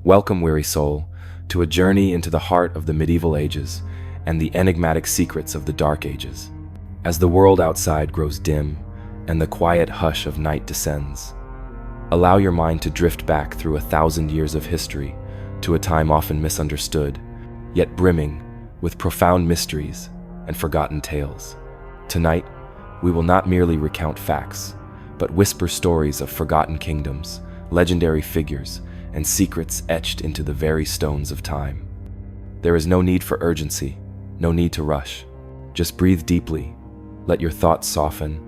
Welcome, weary soul, to a journey into the heart of the medieval ages and the enigmatic secrets of the Dark Ages. As the world outside grows dim and the quiet hush of night descends, allow your mind to drift back through 1,000 years of history to a time often misunderstood, yet brimming with profound mysteries and forgotten tales. Tonight, we will not merely recount facts, but whisper stories of forgotten kingdoms, legendary figures, and secrets etched into the very stones of time. There is no need for urgency, no need to rush. Just breathe deeply, let your thoughts soften,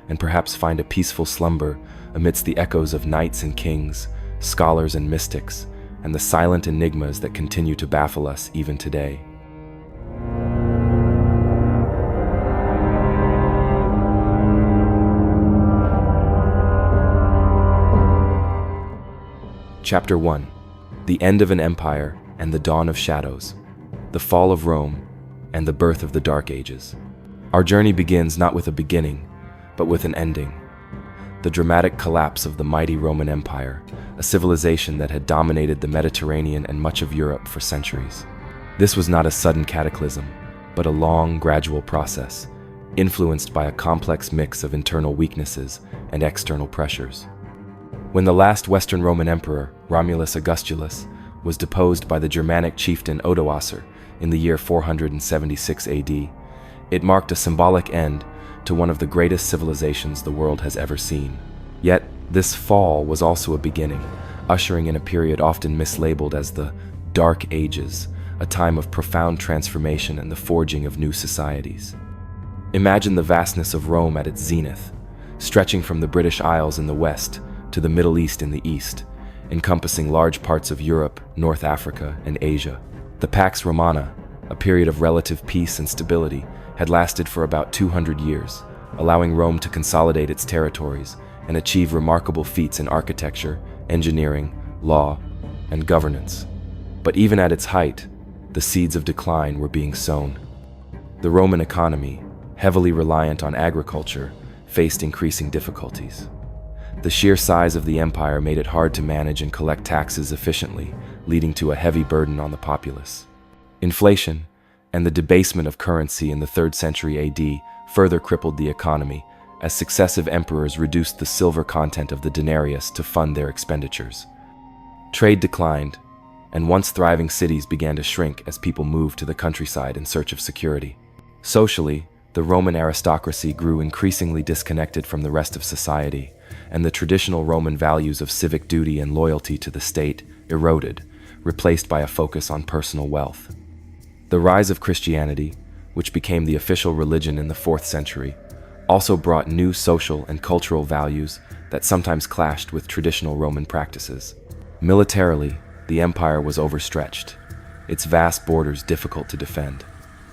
and perhaps find a peaceful slumber amidst the echoes of knights and kings, scholars and mystics, and the silent enigmas that continue to baffle us even today. Chapter 1. The End of an Empire and the Dawn of Shadows, the Fall of Rome, and the Birth of the Dark Ages. Our journey begins not with a beginning, but with an ending. The dramatic collapse of the mighty Roman Empire, a civilization that had dominated the Mediterranean and much of Europe for centuries. This was not a sudden cataclysm, but a long, gradual process, influenced by a complex mix of internal weaknesses and external pressures. When the last Western Roman emperor, Romulus Augustulus, was deposed by the Germanic chieftain Odoacer in the year 476 AD, it marked a symbolic end to one of the greatest civilizations the world has ever seen. Yet, this fall was also a beginning, ushering in a period often mislabeled as the Dark Ages, a time of profound transformation and the forging of new societies. Imagine the vastness of Rome at its zenith, stretching from the British Isles in the west to the Middle East in the east, encompassing large parts of Europe, North Africa, and Asia. The Pax Romana, a period of relative peace and stability, had lasted for about 200 years, allowing Rome to consolidate its territories and achieve remarkable feats in architecture, engineering, law, and governance. But even at its height, the seeds of decline were being sown. The Roman economy, heavily reliant on agriculture, faced increasing difficulties. The sheer size of the empire made it hard to manage and collect taxes efficiently, leading to a heavy burden on the populace. Inflation and the debasement of currency in the 3rd century AD further crippled the economy as successive emperors reduced the silver content of the denarius to fund their expenditures. Trade declined, and once thriving cities began to shrink as people moved to the countryside in search of security. Socially, the Roman aristocracy grew increasingly disconnected from the rest of society, and the traditional Roman values of civic duty and loyalty to the state eroded, replaced by a focus on personal wealth. The rise of Christianity, which became the official religion in the 4th century, also brought new social and cultural values that sometimes clashed with traditional Roman practices. Militarily, the empire was overstretched, its vast borders difficult to defend.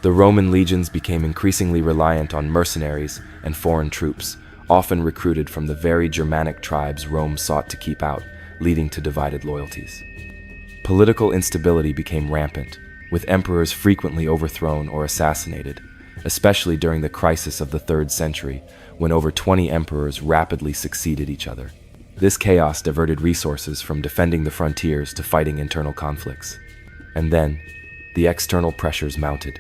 The Roman legions became increasingly reliant on mercenaries and foreign troops, often recruited from the very Germanic tribes Rome sought to keep out, leading to divided loyalties. Political instability became rampant, with emperors frequently overthrown or assassinated, especially during the crisis of the 3rd century, when over 20 emperors rapidly succeeded each other. This chaos diverted resources from defending the frontiers to fighting internal conflicts. And then, the external pressures mounted.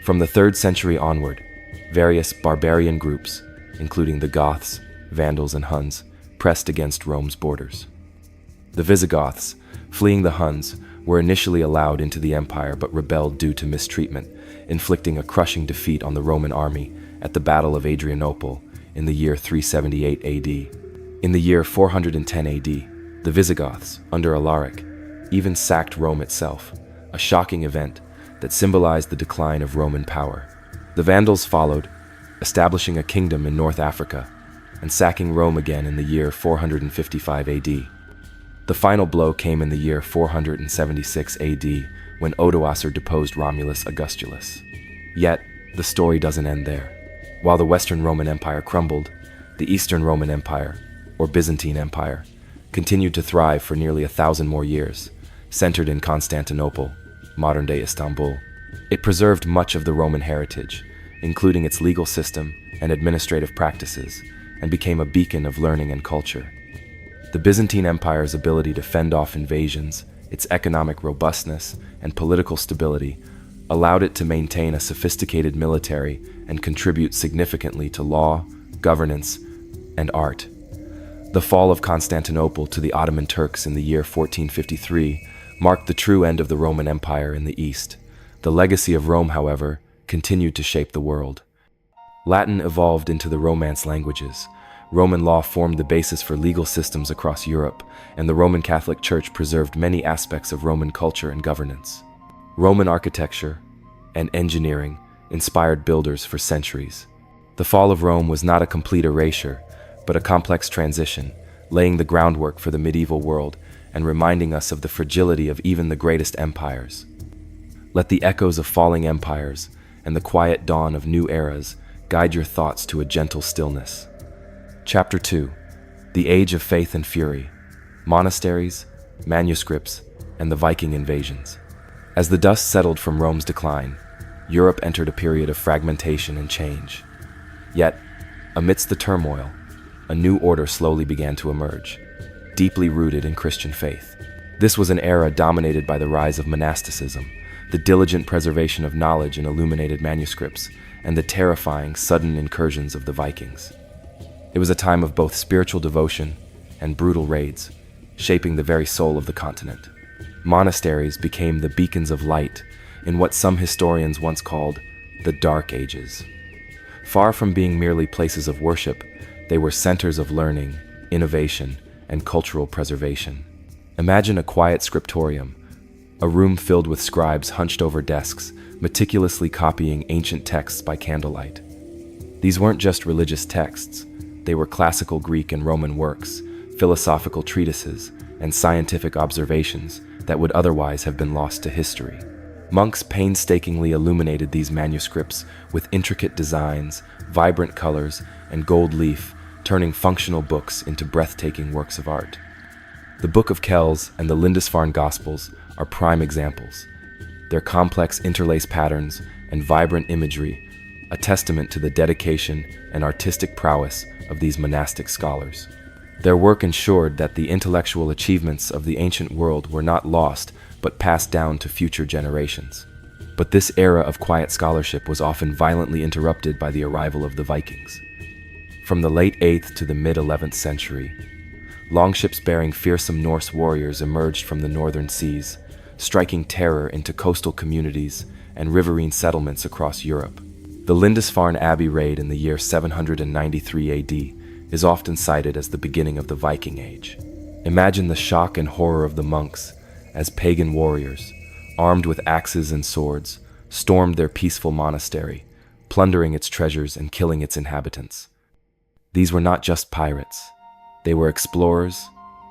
From the 3rd century onward, various barbarian groups, including the Goths, Vandals, and Huns, pressed against Rome's borders. The Visigoths, fleeing the Huns, were initially allowed into the empire but rebelled due to mistreatment, inflicting a crushing defeat on the Roman army at the Battle of Adrianople in the year 378 AD. In the year 410 AD, the Visigoths, under Alaric, even sacked Rome itself, a shocking event that symbolized the decline of Roman power. The Vandals followed, establishing a kingdom in North Africa, and sacking Rome again in the year 455 AD. The final blow came in the year 476 AD, when Odoacer deposed Romulus Augustulus. Yet, the story doesn't end there. While the Western Roman Empire crumbled, the Eastern Roman Empire, or Byzantine Empire, continued to thrive for nearly 1,000 more years, centered in Constantinople, modern-day Istanbul. It preserved much of the Roman heritage, including its legal system and administrative practices, and became a beacon of learning and culture. The Byzantine Empire's ability to fend off invasions its economic robustness, and political stability allowed it to maintain a sophisticated military and contribute significantly to law, governance, and art. The fall of Constantinople to the Ottoman Turks in the year 1453 marked the true end of the Roman Empire in the East. The legacy of Rome, however, continued to shape the world. Latin evolved into the Romance languages. Roman law formed the basis for legal systems across Europe, and the Roman Catholic Church preserved many aspects of Roman culture and governance. Roman architecture and engineering inspired builders for centuries. The fall of Rome was not a complete erasure, but a complex transition, laying the groundwork for the medieval world and reminding us of the fragility of even the greatest empires. Let the echoes of falling empires and the quiet dawn of new eras guide your thoughts to a gentle stillness. Chapter 2: The Age of Faith and Fury, Monasteries, Manuscripts, and the Viking Invasions. As the dust settled from Rome's decline, Europe entered a period of fragmentation and change. Yet, amidst the turmoil, a new order slowly began to emerge, deeply rooted in Christian faith. This was an era dominated by the rise of monasticism, the diligent preservation of knowledge in illuminated manuscripts, and the terrifying, sudden incursions of the Vikings. It was a time of both spiritual devotion and brutal raids, shaping the very soul of the continent. Monasteries became the beacons of light in what some historians once called the Dark Ages. Far from being merely places of worship, they were centers of learning, innovation, and cultural preservation. Imagine a quiet scriptorium, a room filled with scribes hunched over desks, meticulously copying ancient texts by candlelight. These weren't just religious texts, they were classical Greek and Roman works, philosophical treatises, and scientific observations that would otherwise have been lost to history. Monks painstakingly illuminated these manuscripts with intricate designs, vibrant colors, and gold leaf, turning functional books into breathtaking works of art. The Book of Kells and the Lindisfarne Gospels are prime examples. Their complex interlaced patterns and vibrant imagery, a testament to the dedication and artistic prowess of these monastic scholars. Their work ensured that the intellectual achievements of the ancient world were not lost, but passed down to future generations. But this era of quiet scholarship was often violently interrupted by the arrival of the Vikings. From the late 8th to the mid-11th century, longships bearing fearsome Norse warriors emerged from the northern seas, striking terror into coastal communities and riverine settlements across Europe. The Lindisfarne Abbey raid in the year 793 AD is often cited as the beginning of the Viking Age. Imagine the shock and horror of the monks as pagan warriors, armed with axes and swords, stormed their peaceful monastery, plundering its treasures and killing its inhabitants. These were not just pirates. They were explorers,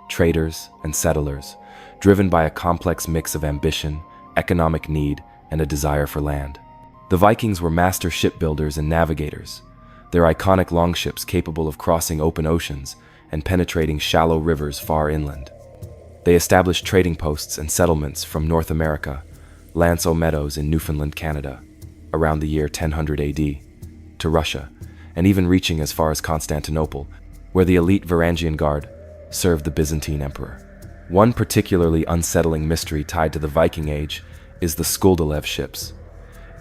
traders, and settlers, driven by a complex mix of ambition, economic need, and a desire for land. The Vikings were master shipbuilders and navigators, their iconic longships capable of crossing open oceans and penetrating shallow rivers far inland. They established trading posts and settlements from North America, L'Anse aux Meadows in Newfoundland, Canada, around the year 1000 AD, to Russia, and even reaching as far as Constantinople, where the elite Varangian Guard served the Byzantine emperor. One particularly unsettling mystery tied to the Viking Age is the Skuldelev ships.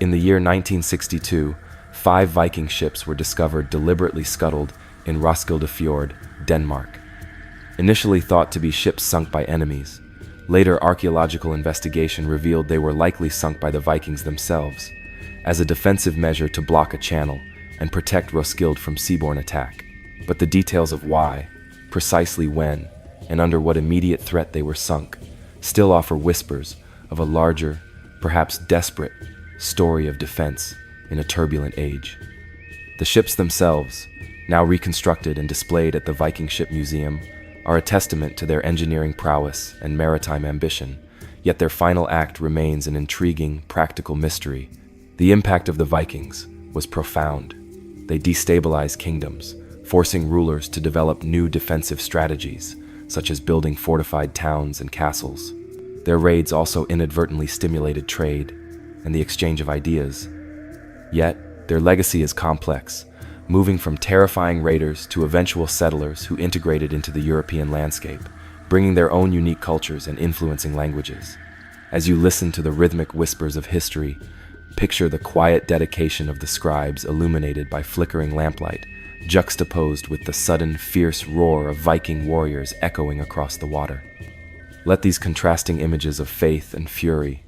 In the year 1962, 5 Viking ships were discovered deliberately scuttled in Roskilde Fjord, Denmark. Initially thought to be ships sunk by enemies, later archaeological investigation revealed they were likely sunk by the Vikings themselves, as a defensive measure to block a channel and protect Roskilde from seaborne attack. But the details of why, precisely when, and under what immediate threat they were sunk, still offer whispers of a larger, perhaps desperate, story of defense in a turbulent age. The ships themselves, now reconstructed and displayed at the Viking Ship Museum, are a testament to their engineering prowess and maritime ambition, yet their final act remains an intriguing, practical mystery. The impact of the Vikings was profound. They destabilized kingdoms, forcing rulers to develop new defensive strategies, such as building fortified towns and castles. Their raids also inadvertently stimulated trade and the exchange of ideas. Yet, their legacy is complex, moving from terrifying raiders to eventual settlers who integrated into the European landscape, bringing their own unique cultures and influencing languages. As you listen to the rhythmic whispers of history, picture the quiet dedication of the scribes illuminated by flickering lamplight, juxtaposed with the sudden, fierce roar of Viking warriors echoing across the water. Let these contrasting images of faith and fury,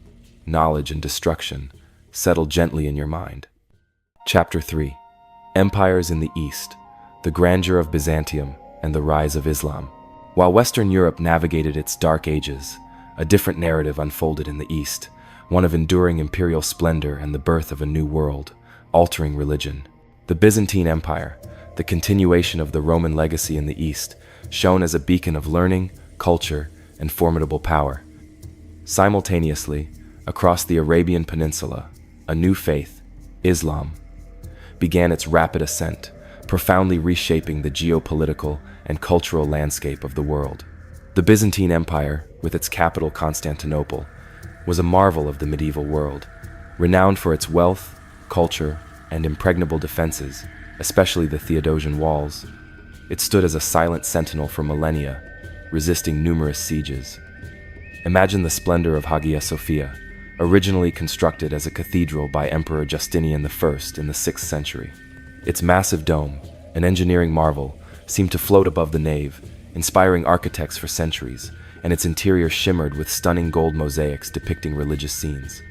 knowledge and destruction, settle gently in your mind. Chapter 3. Empires in the East, the grandeur of Byzantium and the rise of Islam. While Western Europe navigated its dark ages, a different narrative unfolded in the East, one of enduring imperial splendor and the birth of a new world, altering religion. The Byzantine Empire, the continuation of the Roman legacy in the East, shone as a beacon of learning, culture, and formidable power. Simultaneously, across the Arabian Peninsula, a new faith, Islam, began its rapid ascent, profoundly reshaping the geopolitical and cultural landscape of the world. The Byzantine Empire, with its capital Constantinople, was a marvel of the medieval world, renowned for its wealth, culture, and impregnable defenses, especially the Theodosian walls. It stood as a silent sentinel for millennia, resisting numerous sieges. Imagine the splendor of Hagia Sophia, originally constructed as a cathedral by Emperor Justinian I in the 6th century. Its massive dome, an engineering marvel, seemed to float above the nave, inspiring architects for centuries, and its interior shimmered with stunning gold mosaics depicting religious scenes.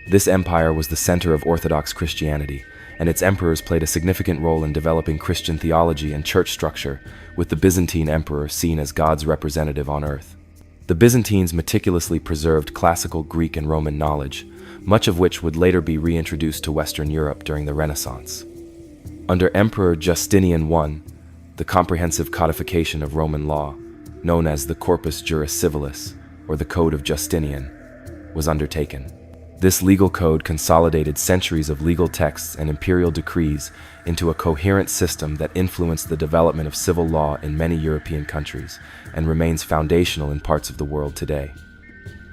This empire was the center of Orthodox Christianity, and its emperors played a significant role in developing Christian theology and church structure, with the Byzantine emperor seen as God's representative on earth. The Byzantines meticulously preserved classical Greek and Roman knowledge, much of which would later be reintroduced to Western Europe during the Renaissance. Under Emperor Justinian I, the comprehensive codification of Roman law, known as the Corpus Juris Civilis, or the Code of Justinian, was undertaken. This legal code consolidated centuries of legal texts and imperial decrees into a coherent system that influenced the development of civil law in many European countries and remains foundational in parts of the world today.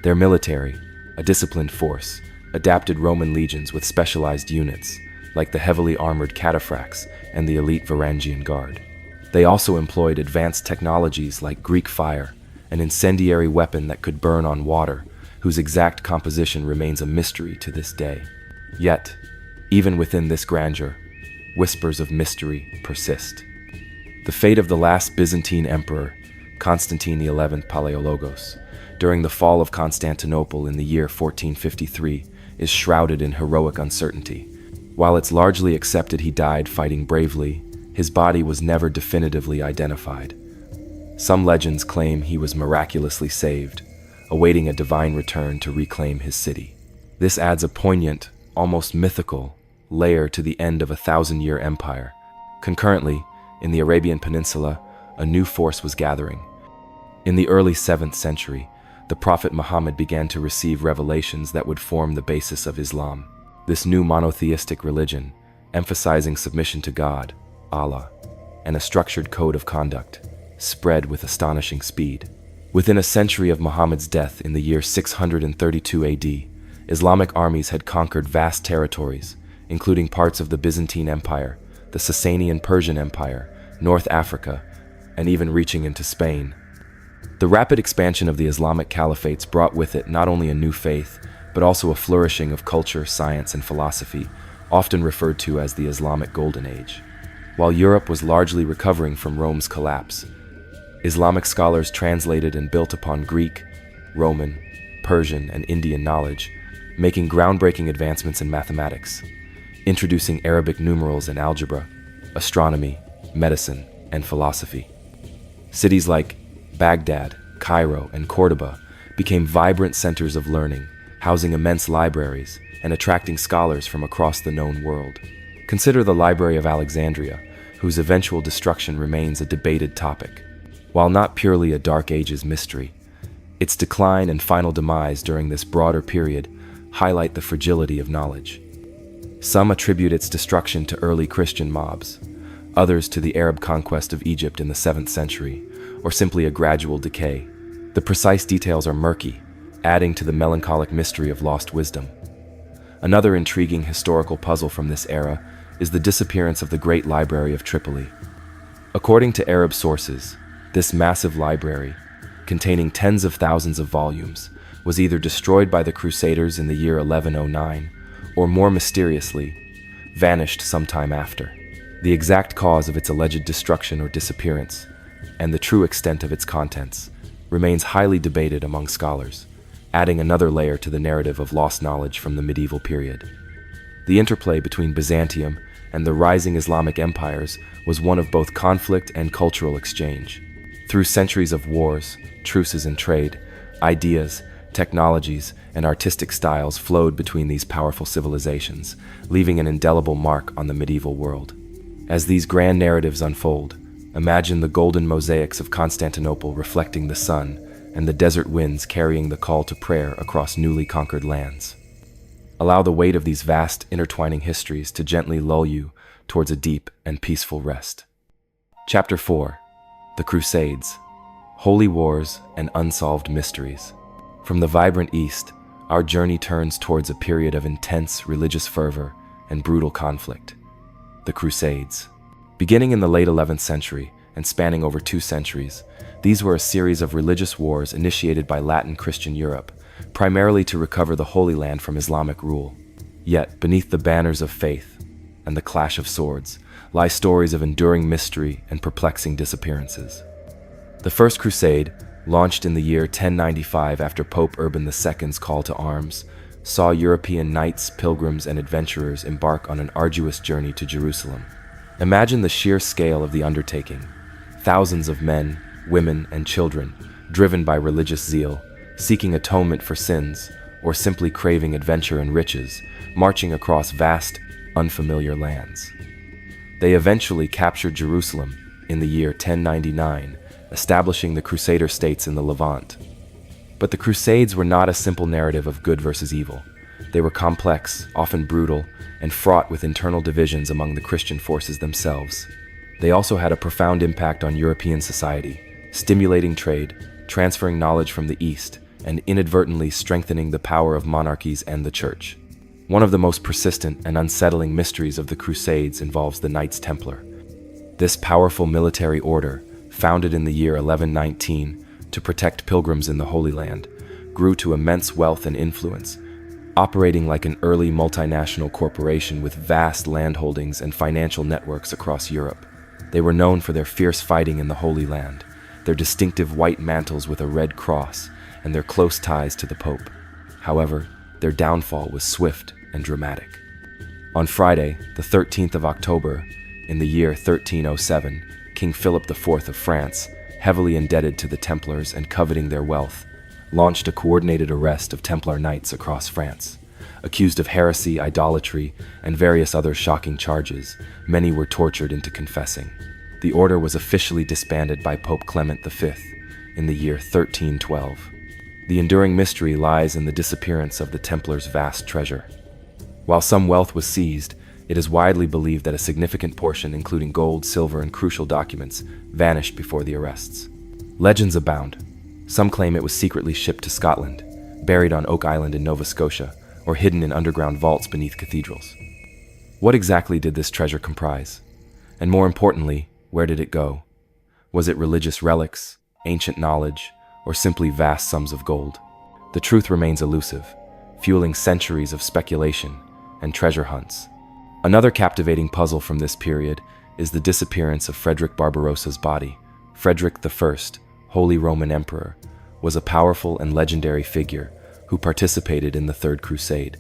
Their military, a disciplined force, adapted Roman legions with specialized units, like the heavily armored cataphracts and the elite Varangian Guard. They also employed advanced technologies like Greek fire, an incendiary weapon that could burn on water, whose exact composition remains a mystery to this day. Yet, even within this grandeur, whispers of mystery persist. The fate of the last Byzantine emperor, Constantine XI Palaiologos, during the fall of Constantinople in the year 1453, is shrouded in heroic uncertainty. While it's largely accepted he died fighting bravely, his body was never definitively identified. Some legends claim he was miraculously saved, awaiting a divine return to reclaim his city. This adds a poignant, almost mythical, layer to the end of a 1,000-year empire. Concurrently, in the Arabian Peninsula, a new force was gathering. In the early 7th century, the Prophet Muhammad began to receive revelations that would form the basis of Islam. This new monotheistic religion, emphasizing submission to God, Allah, and a structured code of conduct, spread with astonishing speed. Within a century of Muhammad's death in the year 632 AD, Islamic armies had conquered vast territories, including parts of the Byzantine Empire, the Sasanian Persian Empire, North Africa, and even reaching into Spain. The rapid expansion of the Islamic caliphates brought with it not only a new faith, but also a flourishing of culture, science, and philosophy, often referred to as the Islamic Golden Age. While Europe was largely recovering from Rome's collapse, Islamic scholars translated and built upon Greek, Roman, Persian, and Indian knowledge, making groundbreaking advancements in mathematics, introducing Arabic numerals and algebra, astronomy, medicine, and philosophy. Cities like Baghdad, Cairo, and Cordoba became vibrant centers of learning, housing immense libraries and attracting scholars from across the known world. Consider the Library of Alexandria, whose eventual destruction remains a debated topic. While not purely a Dark Ages mystery, its decline and final demise during this broader period highlight the fragility of knowledge. Some attribute its destruction to early Christian mobs, others to the Arab conquest of Egypt in the 7th century, or simply a gradual decay. The precise details are murky, adding to the melancholic mystery of lost wisdom. Another intriguing historical puzzle from this era is the disappearance of the Great Library of Tripoli. According to Arab sources, this massive library, containing tens of thousands of volumes, was either destroyed by the Crusaders in the year 1109 or, more mysteriously, vanished sometime after. The exact cause of its alleged destruction or disappearance, and the true extent of its contents, remains highly debated among scholars, adding another layer to the narrative of lost knowledge from the medieval period. The interplay between Byzantium and the rising Islamic empires was one of both conflict and cultural exchange. Through centuries of wars, truces and trade, ideas, technologies, and artistic styles flowed between these powerful civilizations, leaving an indelible mark on the medieval world. As these grand narratives unfold, imagine the golden mosaics of Constantinople reflecting the sun and the desert winds carrying the call to prayer across newly conquered lands. Allow the weight of these vast, intertwining histories to gently lull you towards a deep and peaceful rest. Chapter 4: The Crusades, Holy Wars and Unsolved Mysteries. From the vibrant East, our journey turns towards a period of intense religious fervor and brutal conflict. The Crusades. Beginning in the late 11th century and spanning over 2 centuries, these were a series of religious wars initiated by Latin Christian Europe, primarily to recover the Holy Land from Islamic rule. Yet, beneath the banners of faith and the clash of swords, lie stories of enduring mystery and perplexing disappearances. The First Crusade, launched in the year 1095 after Pope Urban II's call to arms, saw European knights, pilgrims, and adventurers embark on an arduous journey to Jerusalem. Imagine the sheer scale of the undertaking. Thousands of men, women, and children, driven by religious zeal, seeking atonement for sins, or simply craving adventure and riches, marching across vast, unfamiliar lands. They eventually captured Jerusalem in the year 1099, establishing the Crusader states in the Levant. But the Crusades were not a simple narrative of good versus evil. They were complex, often brutal, and fraught with internal divisions among the Christian forces themselves. They also had a profound impact on European society, stimulating trade, transferring knowledge from the East, and inadvertently strengthening the power of monarchies and the Church. One of the most persistent and unsettling mysteries of the Crusades involves the Knights Templar. This powerful military order, founded in the year 1119 to protect pilgrims in the Holy Land, grew to immense wealth and influence, operating like an early multinational corporation with vast landholdings and financial networks across Europe. They were known for their fierce fighting in the Holy Land, their distinctive white mantles with a red cross, and their close ties to the Pope. However, their downfall was swift and dramatic. On Friday, the 13th of October, in the year 1307, King Philip IV of France, heavily indebted to the Templars and coveting their wealth, launched a coordinated arrest of Templar knights across France. Accused of heresy, idolatry, and various other shocking charges, many were tortured into confessing. The order was officially disbanded by Pope Clement V in the year 1312. The enduring mystery lies in the disappearance of the Templars' vast treasure. While some wealth was seized, it is widely believed that a significant portion, including gold, silver, and crucial documents, vanished before the arrests. Legends abound. Some claim it was secretly shipped to Scotland, buried on Oak Island in Nova Scotia, or hidden in underground vaults beneath cathedrals. What exactly did this treasure comprise? And more importantly, where did it go? Was it religious relics, ancient knowledge, or simply vast sums of gold? The truth remains elusive, fueling centuries of speculation and treasure hunts. Another captivating puzzle from this period is the disappearance of Frederick Barbarossa's body. Frederick I, Holy Roman Emperor, was a powerful and legendary figure who participated in the Third Crusade.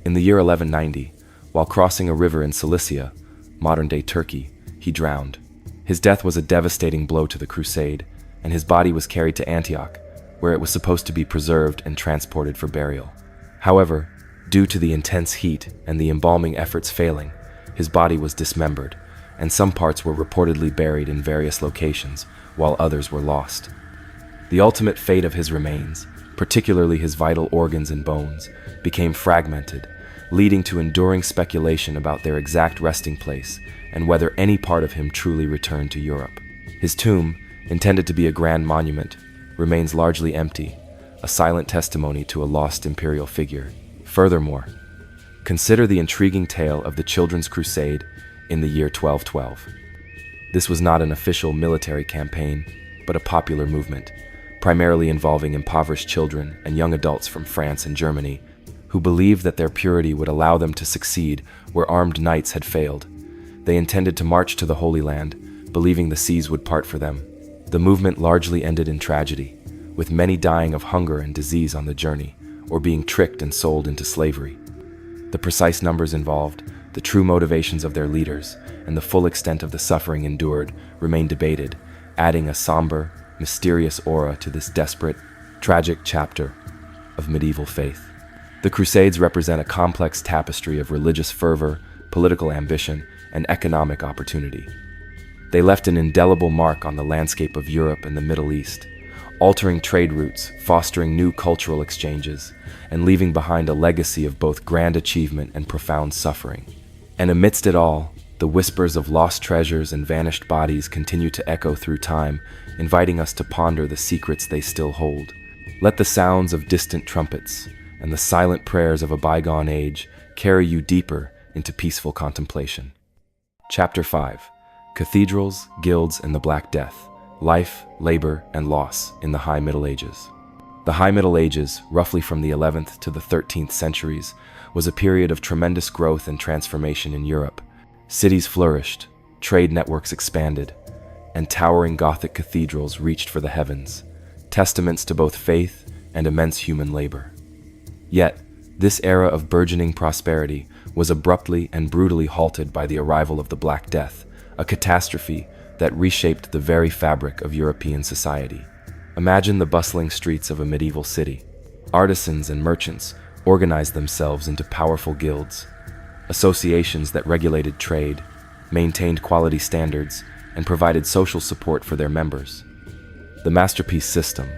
In the year 1190, while crossing a river in Cilicia, modern-day Turkey, he drowned. His death was a devastating blow to the crusade, and his body was carried to Antioch, where it was supposed to be preserved and transported for burial. However, due to the intense heat and the embalming efforts failing, his body was dismembered, and some parts were reportedly buried in various locations, while others were lost. The ultimate fate of his remains, particularly his vital organs and bones, became fragmented, leading to enduring speculation about their exact resting place and whether any part of him truly returned to Europe. His tomb, intended to be a grand monument, remains largely empty, a silent testimony to a lost imperial figure. Furthermore, consider the intriguing tale of the Children's Crusade in the year 1212. This was not an official military campaign, but a popular movement, primarily involving impoverished children and young adults from France and Germany, who believed that their purity would allow them to succeed where armed knights had failed. They intended to march to the Holy Land, believing the seas would part for them. The movement largely ended in tragedy, with many dying of hunger and disease on the journey, or being tricked and sold into slavery. The precise numbers involved, the true motivations of their leaders, and the full extent of the suffering endured remain debated, adding a somber, mysterious aura to this desperate, tragic chapter of medieval faith. The Crusades represent a complex tapestry of religious fervor, political ambition, and economic opportunity. They left an indelible mark on the landscape of Europe and the Middle East, altering trade routes, fostering new cultural exchanges, and leaving behind a legacy of both grand achievement and profound suffering. And amidst it all, the whispers of lost treasures and vanished bodies continue to echo through time, inviting us to ponder the secrets they still hold. Let the sounds of distant trumpets and the silent prayers of a bygone age carry you deeper into peaceful contemplation. Chapter 5: Cathedrals, Guilds, and the Black Death. Life, Labor, and Loss in the High Middle Ages. The High Middle Ages, roughly from the 11th to the 13th centuries, was a period of tremendous growth and transformation in Europe. Cities flourished, trade networks expanded, and towering Gothic cathedrals reached for the heavens, testaments to both faith and immense human labor. Yet, this era of burgeoning prosperity was abruptly and brutally halted by the arrival of the Black Death, a catastrophe that reshaped the very fabric of European society. Imagine the bustling streets of a medieval city. Artisans and merchants organized themselves into powerful guilds, associations that regulated trade, maintained quality standards, and provided social support for their members. The masterpiece system,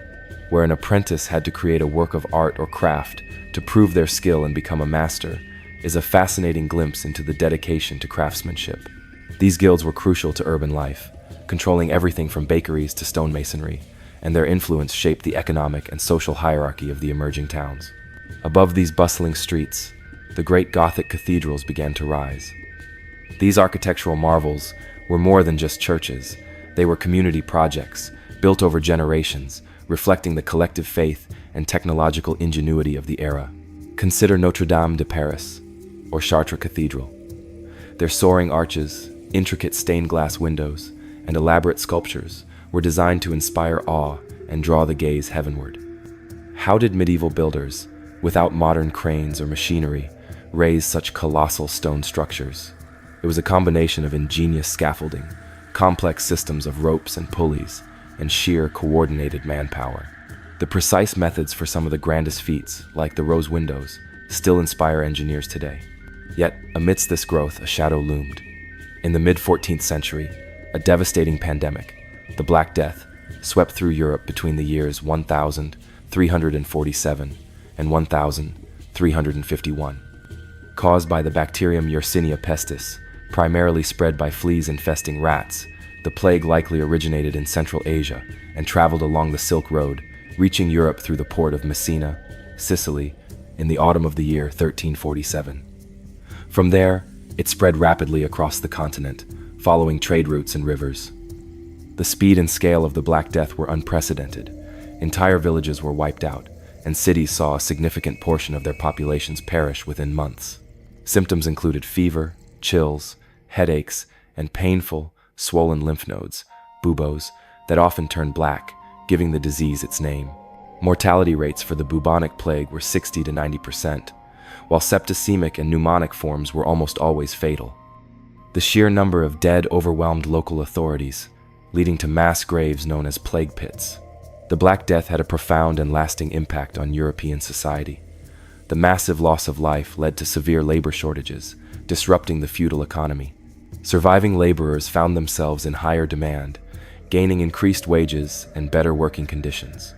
where an apprentice had to create a work of art or craft to prove their skill and become a master, is a fascinating glimpse into the dedication to craftsmanship. These guilds were crucial to urban life, controlling everything from bakeries to stonemasonry, and their influence shaped the economic and social hierarchy of the emerging towns. Above these bustling streets, the great Gothic cathedrals began to rise. These architectural marvels were more than just churches. They were community projects, built over generations, reflecting the collective faith and technological ingenuity of the era. Consider Notre Dame de Paris, or Chartres Cathedral. Their soaring arches, intricate stained glass windows, and elaborate sculptures were designed to inspire awe and draw the gaze heavenward. How did medieval builders, without modern cranes or machinery, raise such colossal stone structures? It was a combination of ingenious scaffolding, complex systems of ropes and pulleys, and sheer coordinated manpower. The precise methods for some of the grandest feats, like the rose windows, still inspire engineers today. Yet, amidst this growth, a shadow loomed. In the mid-14th century, a devastating pandemic, the Black Death, swept through Europe between the years 1347 and 1351. Caused by the bacterium Yersinia pestis, primarily spread by fleas infesting rats, the plague likely originated in Central Asia and traveled along the Silk Road, reaching Europe through the port of Messina, Sicily, in the autumn of the year 1347. From there, it spread rapidly across the continent, following trade routes and rivers. The speed and scale of the Black Death were unprecedented. Entire villages were wiped out, and cities saw a significant portion of their populations perish within months. Symptoms included fever, chills, headaches, and painful, swollen lymph nodes, buboes, that often turned black, giving the disease its name. Mortality rates for the bubonic plague were 60 to 90%, while septicemic and pneumonic forms were almost always fatal. The sheer number of dead overwhelmed local authorities, leading to mass graves known as plague pits. The Black Death had a profound and lasting impact on European society. The massive loss of life led to severe labor shortages, disrupting the feudal economy. Surviving laborers found themselves in higher demand, gaining increased wages and better working conditions.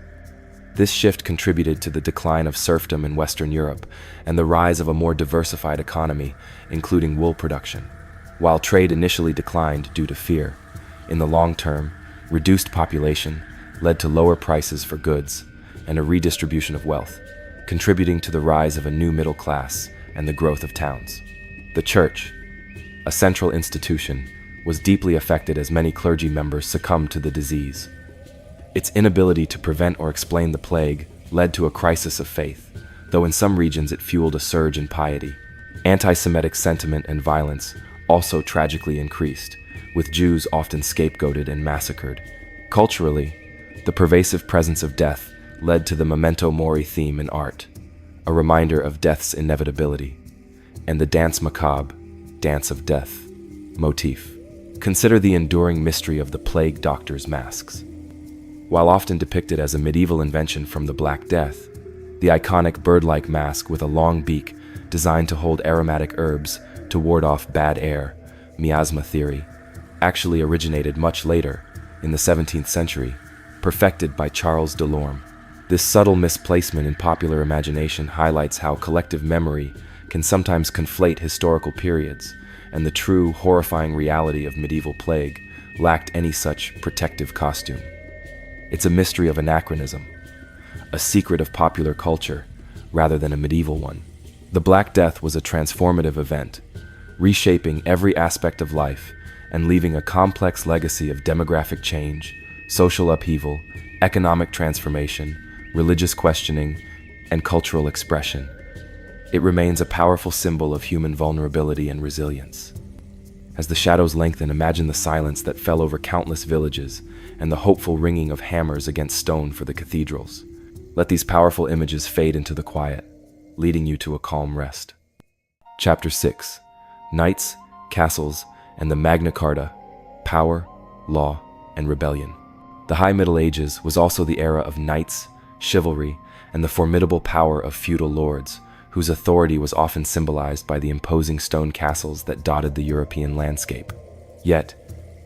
This shift contributed to the decline of serfdom in Western Europe and the rise of a more diversified economy, including wool production. While trade initially declined due to fear, in the long term, reduced population led to lower prices for goods and a redistribution of wealth, contributing to the rise of a new middle class and the growth of towns. The church, a central institution, was deeply affected as many clergy members succumbed to the disease. Its inability to prevent or explain the plague led to a crisis of faith, though in some regions it fueled a surge in piety. Anti-Semitic sentiment and violence also tragically increased, with Jews often scapegoated and massacred. Culturally, the pervasive presence of death led to the memento mori theme in art, a reminder of death's inevitability, and the danse macabre, dance of death, motif. Consider the enduring mystery of the plague doctor's masks. While often depicted as a medieval invention from the Black Death, the iconic bird-like mask with a long beak designed to hold aromatic herbs to ward off bad air, miasma theory, actually originated much later, in the 17th century, perfected by Charles Delorme. This subtle misplacement in popular imagination highlights how collective memory can sometimes conflate historical periods, and the true, horrifying reality of medieval plague lacked any such protective costume. It's a mystery of anachronism, a secret of popular culture rather than a medieval one. The Black Death was a transformative event, reshaping every aspect of life and leaving a complex legacy of demographic change, social upheaval, economic transformation, religious questioning, and cultural expression. It remains a powerful symbol of human vulnerability and resilience. As the shadows lengthen, imagine the silence that fell over countless villages and the hopeful ringing of hammers against stone for the cathedrals. Let these powerful images fade into the quiet, leading you to a calm rest. Chapter 6: Knights, Castles, and the Magna Carta, Power, Law, and Rebellion. The High Middle Ages was also the era of knights, chivalry, and the formidable power of feudal lords, whose authority was often symbolized by the imposing stone castles that dotted the European landscape. Yet,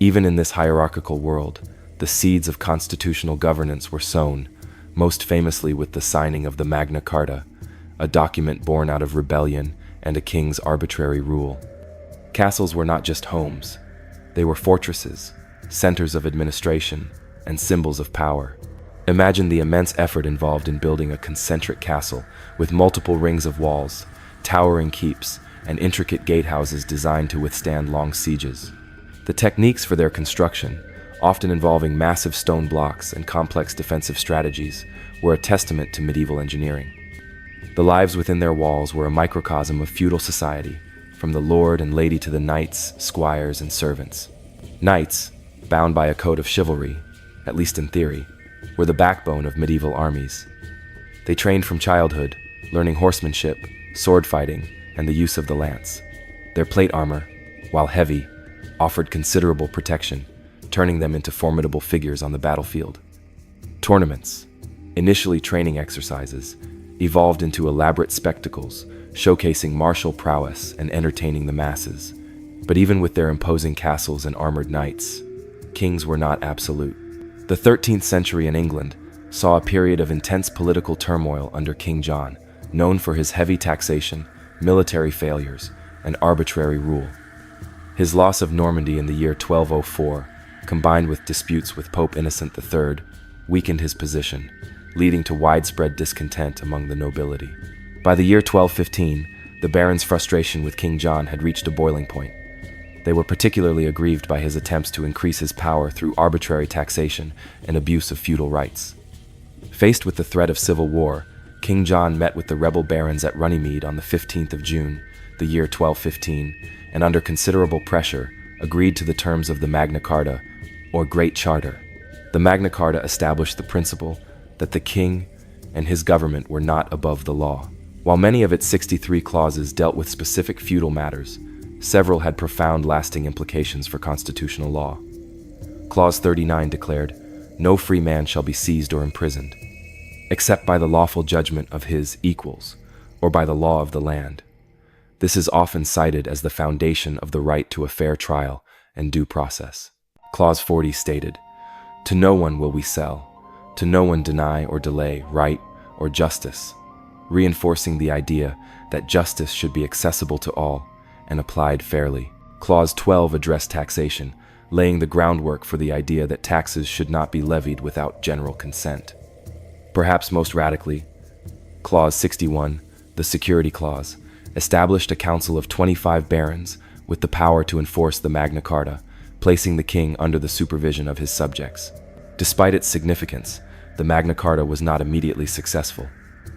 even in this hierarchical world, the seeds of constitutional governance were sown, most famously with the signing of the Magna Carta, a document born out of rebellion and a king's arbitrary rule. Castles were not just homes. They were fortresses, centers of administration, and symbols of power. Imagine the immense effort involved in building a concentric castle with multiple rings of walls, towering keeps, and intricate gatehouses designed to withstand long sieges. The techniques for their construction, often involving massive stone blocks and complex defensive strategies, were a testament to medieval engineering. The lives within their walls were a microcosm of feudal society, from the lord and lady to the knights, squires, and servants. Knights, bound by a code of chivalry, at least in theory, were the backbone of medieval armies. They trained from childhood, learning horsemanship, sword fighting, and the use of the lance. Their plate armor, while heavy, offered considerable protection, turning them into formidable figures on the battlefield. Tournaments, initially training exercises, evolved into elaborate spectacles, showcasing martial prowess and entertaining the masses. But even with their imposing castles and armored knights, kings were not absolute. The 13th century in England saw a period of intense political turmoil under King John, known for his heavy taxation, military failures, and arbitrary rule. His loss of Normandy in the year 1204, combined with disputes with Pope Innocent III, weakened his position, leading to widespread discontent among the nobility. By the year 1215, the barons' frustration with King John had reached a boiling point. They were particularly aggrieved by his attempts to increase his power through arbitrary taxation and abuse of feudal rights. Faced with the threat of civil war, King John met with the rebel barons at Runnymede on the 15th of June, the year 1215, and under considerable pressure, agreed to the terms of the Magna Carta, or Great Charter. The Magna Carta established the principle that the king and his government were not above the law. While many of its 63 clauses dealt with specific feudal matters, several had profound lasting implications for constitutional law. Clause 39 declared, "No free man shall be seized or imprisoned, except by the lawful judgment of his equals, or by the law of the land." This is often cited as the foundation of the right to a fair trial and due process. Clause 40 stated, "To no one will we sell, to no one deny or delay right or justice," reinforcing the idea that justice should be accessible to all and applied fairly. Clause 12 addressed taxation, laying the groundwork for the idea that taxes should not be levied without general consent. Perhaps most radically, Clause 61, the Security Clause, established a council of 25 barons with the power to enforce the Magna Carta, placing the king under the supervision of his subjects. Despite its significance, the Magna Carta was not immediately successful.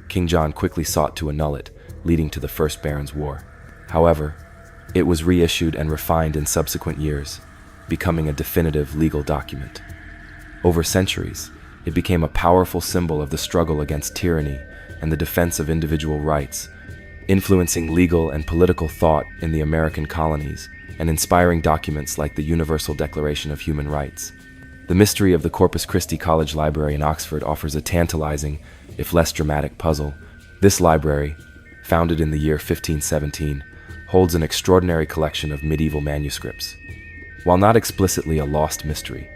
King John quickly sought to annul it, leading to the First Barons' War. However, it was reissued and refined in subsequent years, becoming a definitive legal document. Over centuries, it became a powerful symbol of the struggle against tyranny and the defense of individual rights, influencing legal and political thought in the American colonies and inspiring documents like the Universal Declaration of Human Rights. The mystery of the Corpus Christi College Library in Oxford offers a tantalizing, if less dramatic, puzzle. This library, founded in the year 1517, holds an extraordinary collection of medieval manuscripts. While not explicitly a lost mystery,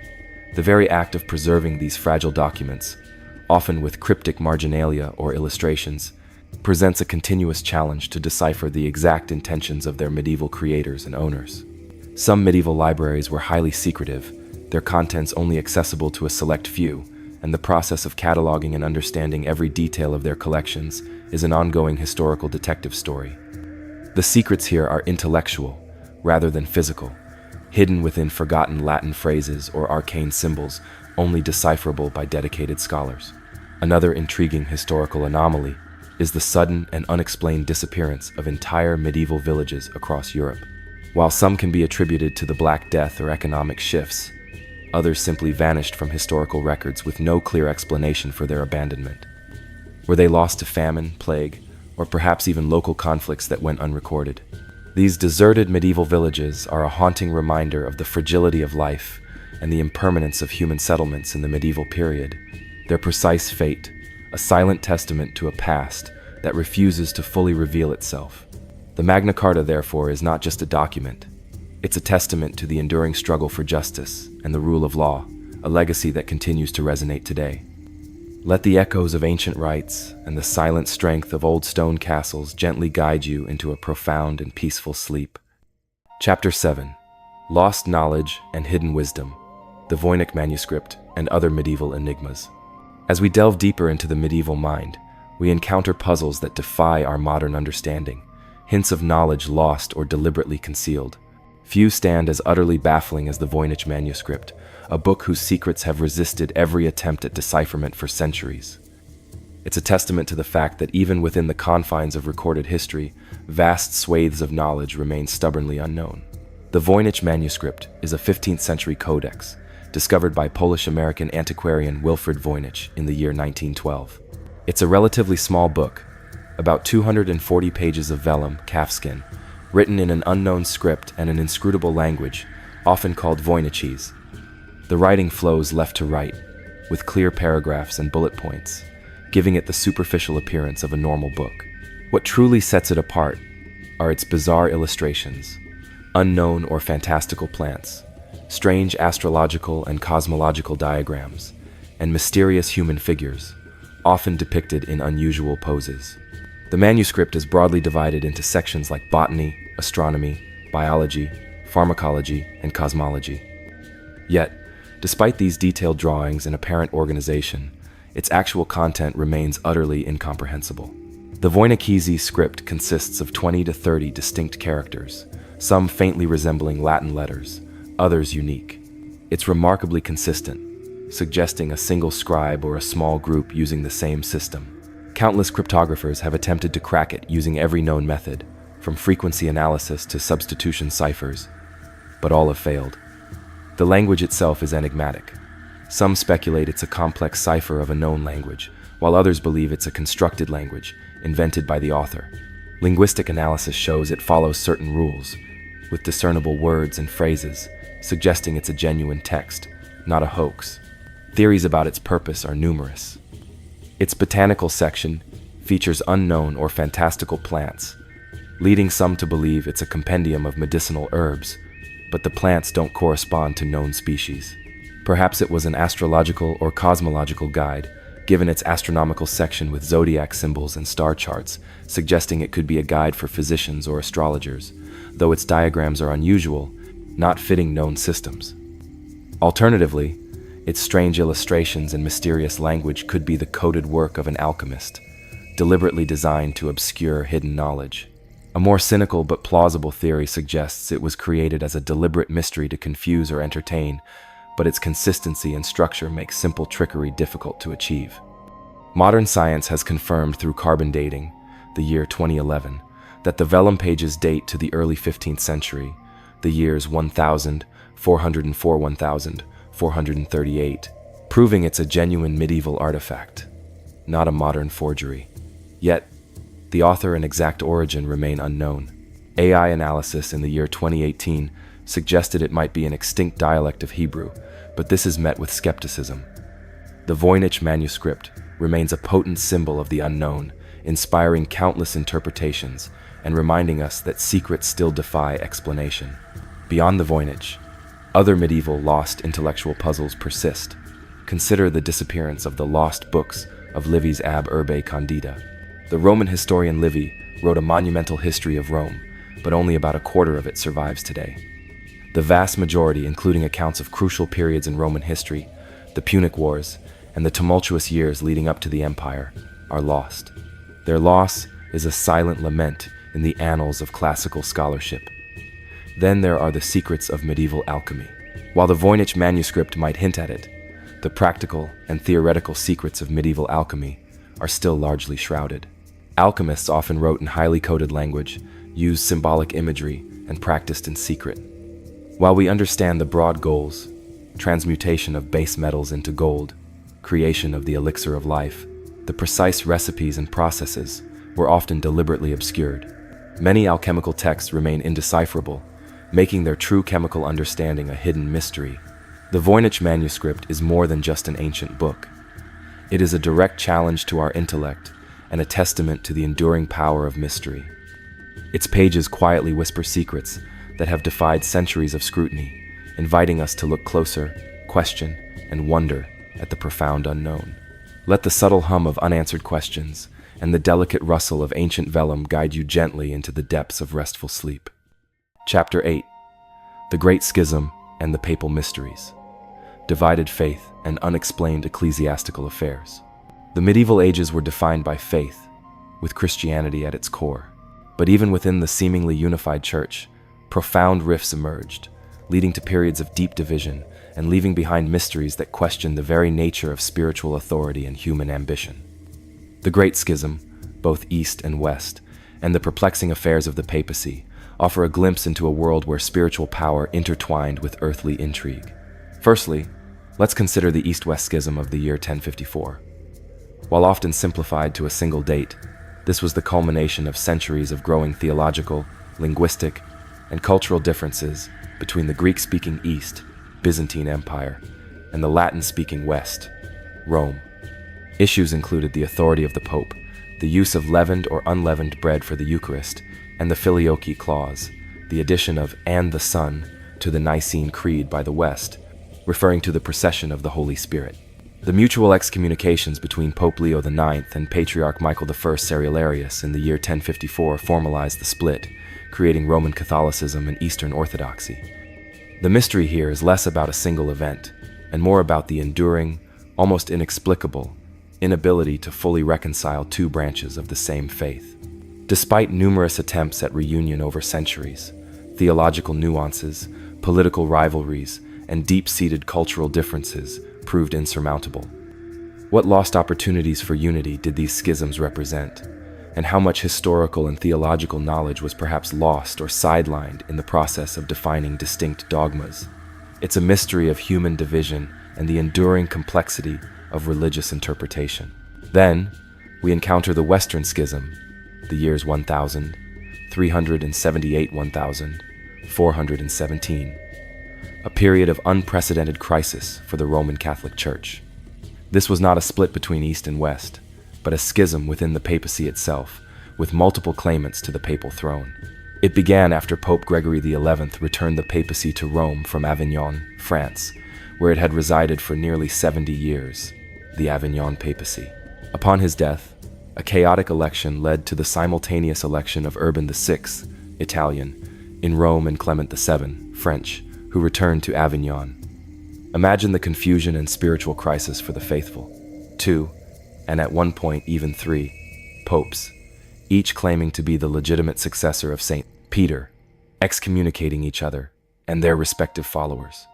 the very act of preserving these fragile documents, often with cryptic marginalia or illustrations, presents a continuous challenge to decipher the exact intentions of their medieval creators and owners. Some medieval libraries were highly secretive, their contents only accessible to a select few, and the process of cataloging and understanding every detail of their collections is an ongoing historical detective story. The secrets here are intellectual, rather than physical, hidden within forgotten Latin phrases or arcane symbols only decipherable by dedicated scholars. Another intriguing historical anomaly is the sudden and unexplained disappearance of entire medieval villages across Europe. While some can be attributed to the Black Death or economic shifts, others simply vanished from historical records with no clear explanation for their abandonment. Were they lost to famine, plague, or perhaps even local conflicts that went unrecorded? These deserted medieval villages are a haunting reminder of the fragility of life and the impermanence of human settlements in the medieval period. Their precise fate, a silent testament to a past that refuses to fully reveal itself. The Magna Carta, therefore, is not just a document. It's a testament to the enduring struggle for justice and the rule of law, a legacy that continues to resonate today. Let the echoes of ancient rites and the silent strength of old stone castles gently guide you into a profound and peaceful sleep. Chapter 7. Lost Knowledge and Hidden Wisdom, the Voynich Manuscript and Other Medieval Enigmas. As we delve deeper into the medieval mind, we encounter puzzles that defy our modern understanding, hints of knowledge lost or deliberately concealed. Few stand as utterly baffling as the Voynich manuscript, a book whose secrets have resisted every attempt at decipherment for centuries. It's a testament to the fact that even within the confines of recorded history, vast swathes of knowledge remain stubbornly unknown. The Voynich manuscript is a 15th century codex, discovered by Polish-American antiquarian Wilfrid Voynich in the year 1912. It's a relatively small book, about 240 pages of vellum, calfskin, written in an unknown script and an inscrutable language, often called Voynichese. The writing flows left to right, with clear paragraphs and bullet points, giving it the superficial appearance of a normal book. What truly sets it apart are its bizarre illustrations, unknown or fantastical plants, strange astrological and cosmological diagrams, and mysterious human figures, often depicted in unusual poses. The manuscript is broadly divided into sections like botany, astronomy, biology, pharmacology, and cosmology. Yet, despite these detailed drawings and apparent organization, its actual content remains utterly incomprehensible. The Voynichese script consists of 20 to 30 distinct characters, some faintly resembling Latin letters, others unique. It's remarkably consistent, suggesting a single scribe or a small group using the same system. Countless cryptographers have attempted to crack it using every known method, from frequency analysis to substitution ciphers, but all have failed. The language itself is enigmatic. Some speculate it's a complex cipher of a known language, while others believe it's a constructed language, invented by the author. Linguistic analysis shows it follows certain rules, with discernible words and phrases, suggesting it's a genuine text, not a hoax. Theories about its purpose are numerous. Its botanical section features unknown or fantastical plants, leading some to believe it's a compendium of medicinal herbs, but the plants don't correspond to known species. Perhaps it was an astrological or cosmological guide, given its astronomical section with zodiac symbols and star charts, suggesting it could be a guide for physicians or astrologers, though its diagrams are unusual, not fitting known systems. Alternatively, its strange illustrations and mysterious language could be the coded work of an alchemist, deliberately designed to obscure hidden knowledge. A more cynical but plausible theory suggests it was created as a deliberate mystery to confuse or entertain, but its consistency and structure make simple trickery difficult to achieve. Modern science has confirmed through carbon dating, the year 2011, that the vellum pages date to the early 15th century, the years 1438, proving it's a genuine medieval artifact, not a modern forgery. Yet, the author and exact origin remain unknown. AI analysis in the year 2018 suggested it might be an extinct dialect of Hebrew, but this is met with skepticism. The Voynich manuscript remains a potent symbol of the unknown, inspiring countless interpretations and reminding us that secrets still defy explanation. Beyond the Voynich, other medieval lost intellectual puzzles persist. Consider the disappearance of the lost books of Livy's Ab Urbe Condita. The Roman historian Livy wrote a monumental history of Rome, but only about a quarter of it survives today. The vast majority, including accounts of crucial periods in Roman history, the Punic Wars, and the tumultuous years leading up to the empire, are lost. Their loss is a silent lament in the annals of classical scholarship. Then there are the secrets of medieval alchemy. While the Voynich manuscript might hint at it, the practical and theoretical secrets of medieval alchemy are still largely shrouded. Alchemists often wrote in highly coded language, used symbolic imagery, and practiced in secret. While we understand the broad goals, transmutation of base metals into gold, creation of the elixir of life, the precise recipes and processes were often deliberately obscured. Many alchemical texts remain indecipherable, making their true chemical understanding a hidden mystery. The Voynich manuscript is more than just an ancient book. It is a direct challenge to our intellect and a testament to the enduring power of mystery. Its pages quietly whisper secrets that have defied centuries of scrutiny, inviting us to look closer, question, and wonder at the profound unknown. Let the subtle hum of unanswered questions and the delicate rustle of ancient vellum guide you gently into the depths of restful sleep. Chapter 8: The Great Schism and the Papal Mysteries. Divided faith and unexplained ecclesiastical affairs. The medieval ages were defined by faith, with Christianity at its core. But even within the seemingly unified church, profound rifts emerged, leading to periods of deep division and leaving behind mysteries that question the very nature of spiritual authority and human ambition. The Great Schism, both East and West, and the perplexing affairs of the papacy offer a glimpse into a world where spiritual power intertwined with earthly intrigue. Firstly, let's consider the East-West Schism of the year 1054. While often simplified to a single date, this was the culmination of centuries of growing theological, linguistic, and cultural differences between the Greek-speaking East, Byzantine Empire, and the Latin-speaking West, Rome. Issues included the authority of the Pope, the use of leavened or unleavened bread for the Eucharist, and the Filioque clause, the addition of "and the Son" to the Nicene Creed by the West, referring to the procession of the Holy Spirit. The mutual excommunications between Pope Leo IX and Patriarch Michael I Cerularius in the year 1054 formalized the split, creating Roman Catholicism and Eastern Orthodoxy. The mystery here is less about a single event, and more about the enduring, almost inexplicable, inability to fully reconcile two branches of the same faith. Despite numerous attempts at reunion over centuries, theological nuances, political rivalries, and deep-seated cultural differences proved insurmountable. What lost opportunities for unity did these schisms represent, and how much historical and theological knowledge was perhaps lost or sidelined in the process of defining distinct dogmas? It's a mystery of human division and the enduring complexity of religious interpretation. Then, we encounter the Western Schism, the years 1378-1417, a period of unprecedented crisis for the Roman Catholic Church. This was not a split between East and West, but a schism within the papacy itself, with multiple claimants to the papal throne. It began after Pope Gregory XI returned the papacy to Rome from Avignon, France, where it had resided for nearly 70 years, the Avignon papacy. Upon his death, a chaotic election led to the simultaneous election of Urban VI, Italian, in Rome and Clement VII, French, who returned to Avignon. Imagine the confusion and spiritual crisis for the faithful. Two, and at one point even three, popes, each claiming to be the legitimate successor of St. Peter, excommunicating each other and their respective followers.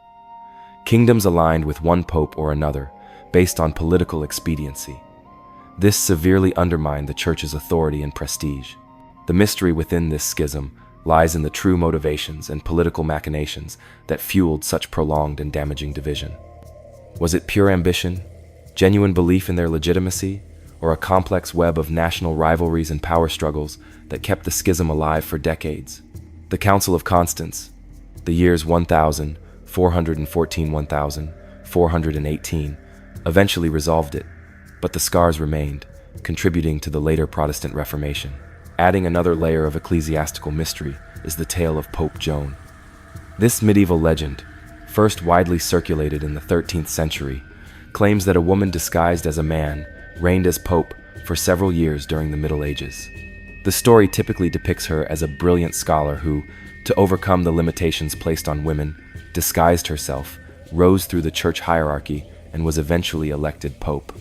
Kingdoms aligned with one pope or another, based on political expediency. This severely undermined the Church's authority and prestige. The mystery within this schism lies in the true motivations and political machinations that fueled such prolonged and damaging division. Was it pure ambition, genuine belief in their legitimacy, or a complex web of national rivalries and power struggles that kept the schism alive for decades? The Council of Constance, the years 1414–1418, eventually resolved it, but the scars remained, contributing to the later Protestant Reformation. Adding another layer of ecclesiastical mystery is the tale of Pope Joan. This medieval legend, first widely circulated in the 13th century, claims that a woman disguised as a man reigned as pope for several years during the Middle Ages. The story typically depicts her as a brilliant scholar who, to overcome the limitations placed on women, disguised herself, rose through the church hierarchy, and was eventually elected pope.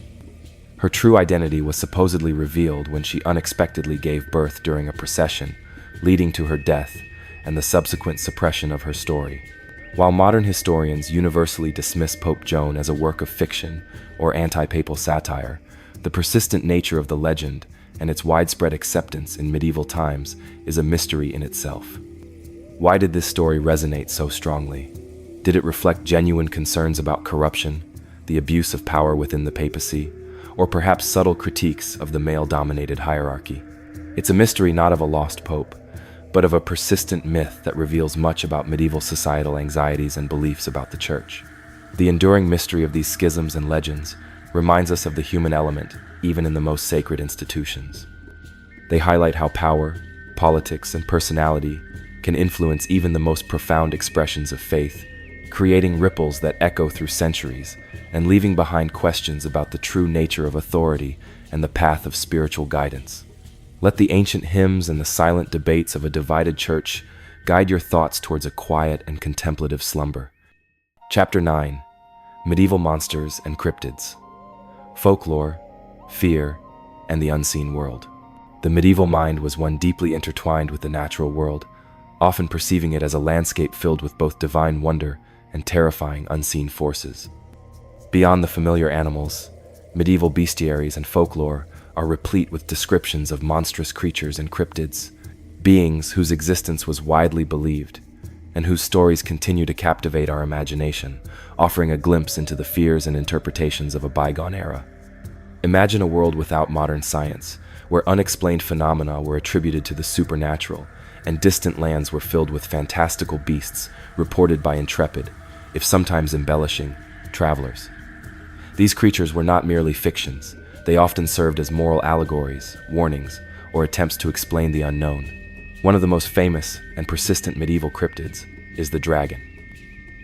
Her true identity was supposedly revealed when she unexpectedly gave birth during a procession, leading to her death and the subsequent suppression of her story. While modern historians universally dismiss Pope Joan as a work of fiction or anti-papal satire, the persistent nature of the legend and its widespread acceptance in medieval times is a mystery in itself. Why did this story resonate so strongly? Did it reflect genuine concerns about corruption, the abuse of power within the papacy, or perhaps subtle critiques of the male-dominated hierarchy? It's a mystery not of a lost pope, but of a persistent myth that reveals much about medieval societal anxieties and beliefs about the Church. The enduring mystery of these schisms and legends reminds us of the human element, even in the most sacred institutions. They highlight how power, politics, and personality can influence even the most profound expressions of faith, creating ripples that echo through centuries and leaving behind questions about the true nature of authority and the path of spiritual guidance. Let the ancient hymns and the silent debates of a divided church guide your thoughts towards a quiet and contemplative slumber. Chapter 9. Medieval Monsters and Cryptids. Folklore, Fear, and the Unseen World. The medieval mind was one deeply intertwined with the natural world, often perceiving it as a landscape filled with both divine wonder and terrifying unseen forces. Beyond the familiar animals, medieval bestiaries and folklore are replete with descriptions of monstrous creatures and cryptids, beings whose existence was widely believed, and whose stories continue to captivate our imagination, offering a glimpse into the fears and interpretations of a bygone era. Imagine a world without modern science, where unexplained phenomena were attributed to the supernatural, and distant lands were filled with fantastical beasts reported by intrepid, if sometimes embellishing, travelers. These creatures were not merely fictions. They often served as moral allegories, warnings, or attempts to explain the unknown. One of the most famous and persistent medieval cryptids is the dragon.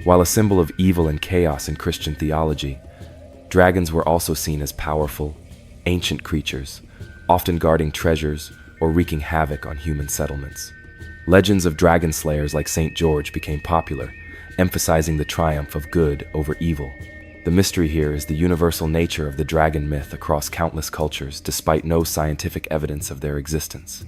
While a symbol of evil and chaos in Christian theology, dragons were also seen as powerful, ancient creatures, often guarding treasures or wreaking havoc on human settlements. Legends of dragon slayers like St. George became popular, emphasizing the triumph of good over evil. The mystery here is the universal nature of the dragon myth across countless cultures, despite no scientific evidence of their existence.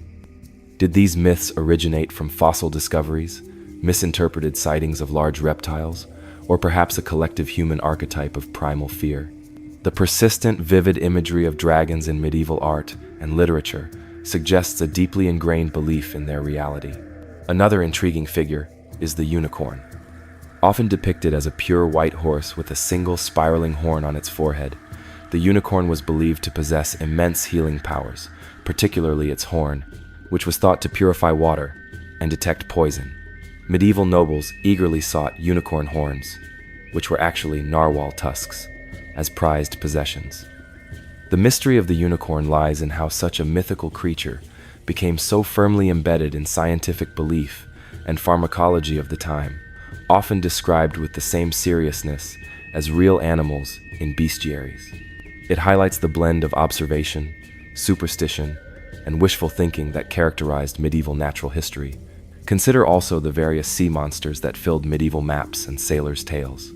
Did these myths originate from fossil discoveries, misinterpreted sightings of large reptiles, or perhaps a collective human archetype of primal fear? The persistent, vivid imagery of dragons in medieval art and literature suggests a deeply ingrained belief in their reality. Another intriguing figure is the unicorn. Often depicted as a pure white horse with a single spiraling horn on its forehead, the unicorn was believed to possess immense healing powers, particularly its horn, which was thought to purify water and detect poison. Medieval nobles eagerly sought unicorn horns, which were actually narwhal tusks, as prized possessions. The mystery of the unicorn lies in how such a mythical creature became so firmly embedded in scientific belief and pharmacology of the time, often described with the same seriousness as real animals in bestiaries. It highlights the blend of observation, superstition, and wishful thinking that characterized medieval natural history. Consider also the various sea monsters that filled medieval maps and sailors' tales.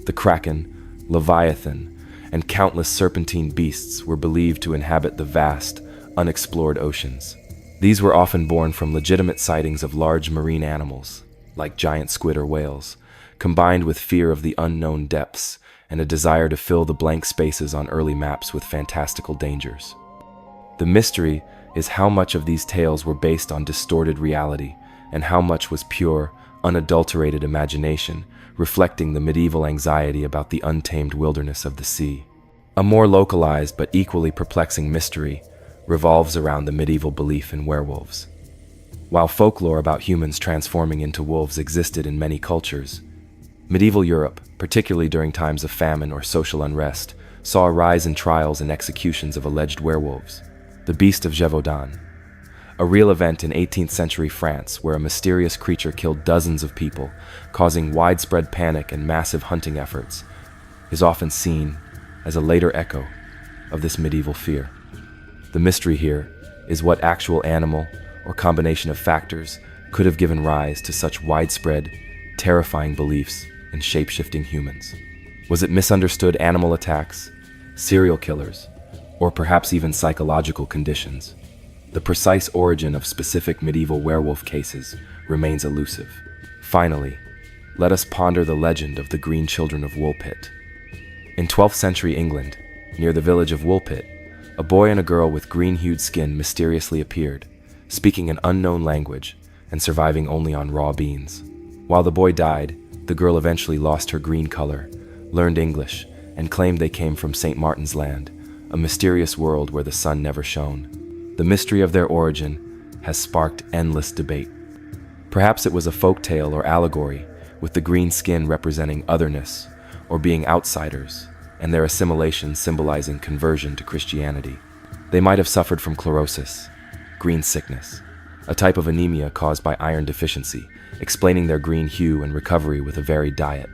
The kraken, leviathan, and countless serpentine beasts were believed to inhabit the vast, unexplored oceans. These were often born from legitimate sightings of large marine animals, like giant squid or whales, combined with fear of the unknown depths and a desire to fill the blank spaces on early maps with fantastical dangers. The mystery is how much of these tales were based on distorted reality and how much was pure, unadulterated imagination, reflecting the medieval anxiety about the untamed wilderness of the sea. A more localized but equally perplexing mystery revolves around the medieval belief in werewolves. While folklore about humans transforming into wolves existed in many cultures, medieval Europe, particularly during times of famine or social unrest, saw a rise in trials and executions of alleged werewolves. The Beast of Gévaudan, a real event in 18th century France where a mysterious creature killed dozens of people, causing widespread panic and massive hunting efforts, is often seen as a later echo of this medieval fear. The mystery here is what actual animal or combination of factors could have given rise to such widespread, terrifying beliefs in shape-shifting humans. Was it misunderstood animal attacks, serial killers, or perhaps even psychological conditions? The precise origin of specific medieval werewolf cases remains elusive. Finally, let us ponder the legend of the Green Children of Woolpit. In 12th century England, near the village of Woolpit, a boy and a girl with green-hued skin mysteriously appeared, speaking an unknown language and surviving only on raw beans. While the boy died, the girl eventually lost her green color, learned English, and claimed they came from St. Martin's Land, a mysterious world where the sun never shone. The mystery of their origin has sparked endless debate. Perhaps it was a folk tale or allegory, with the green skin representing otherness or being outsiders, and their assimilation symbolizing conversion to Christianity. They might have suffered from chlorosis, green sickness, a type of anemia caused by iron deficiency, explaining their green hue and recovery with a varied diet.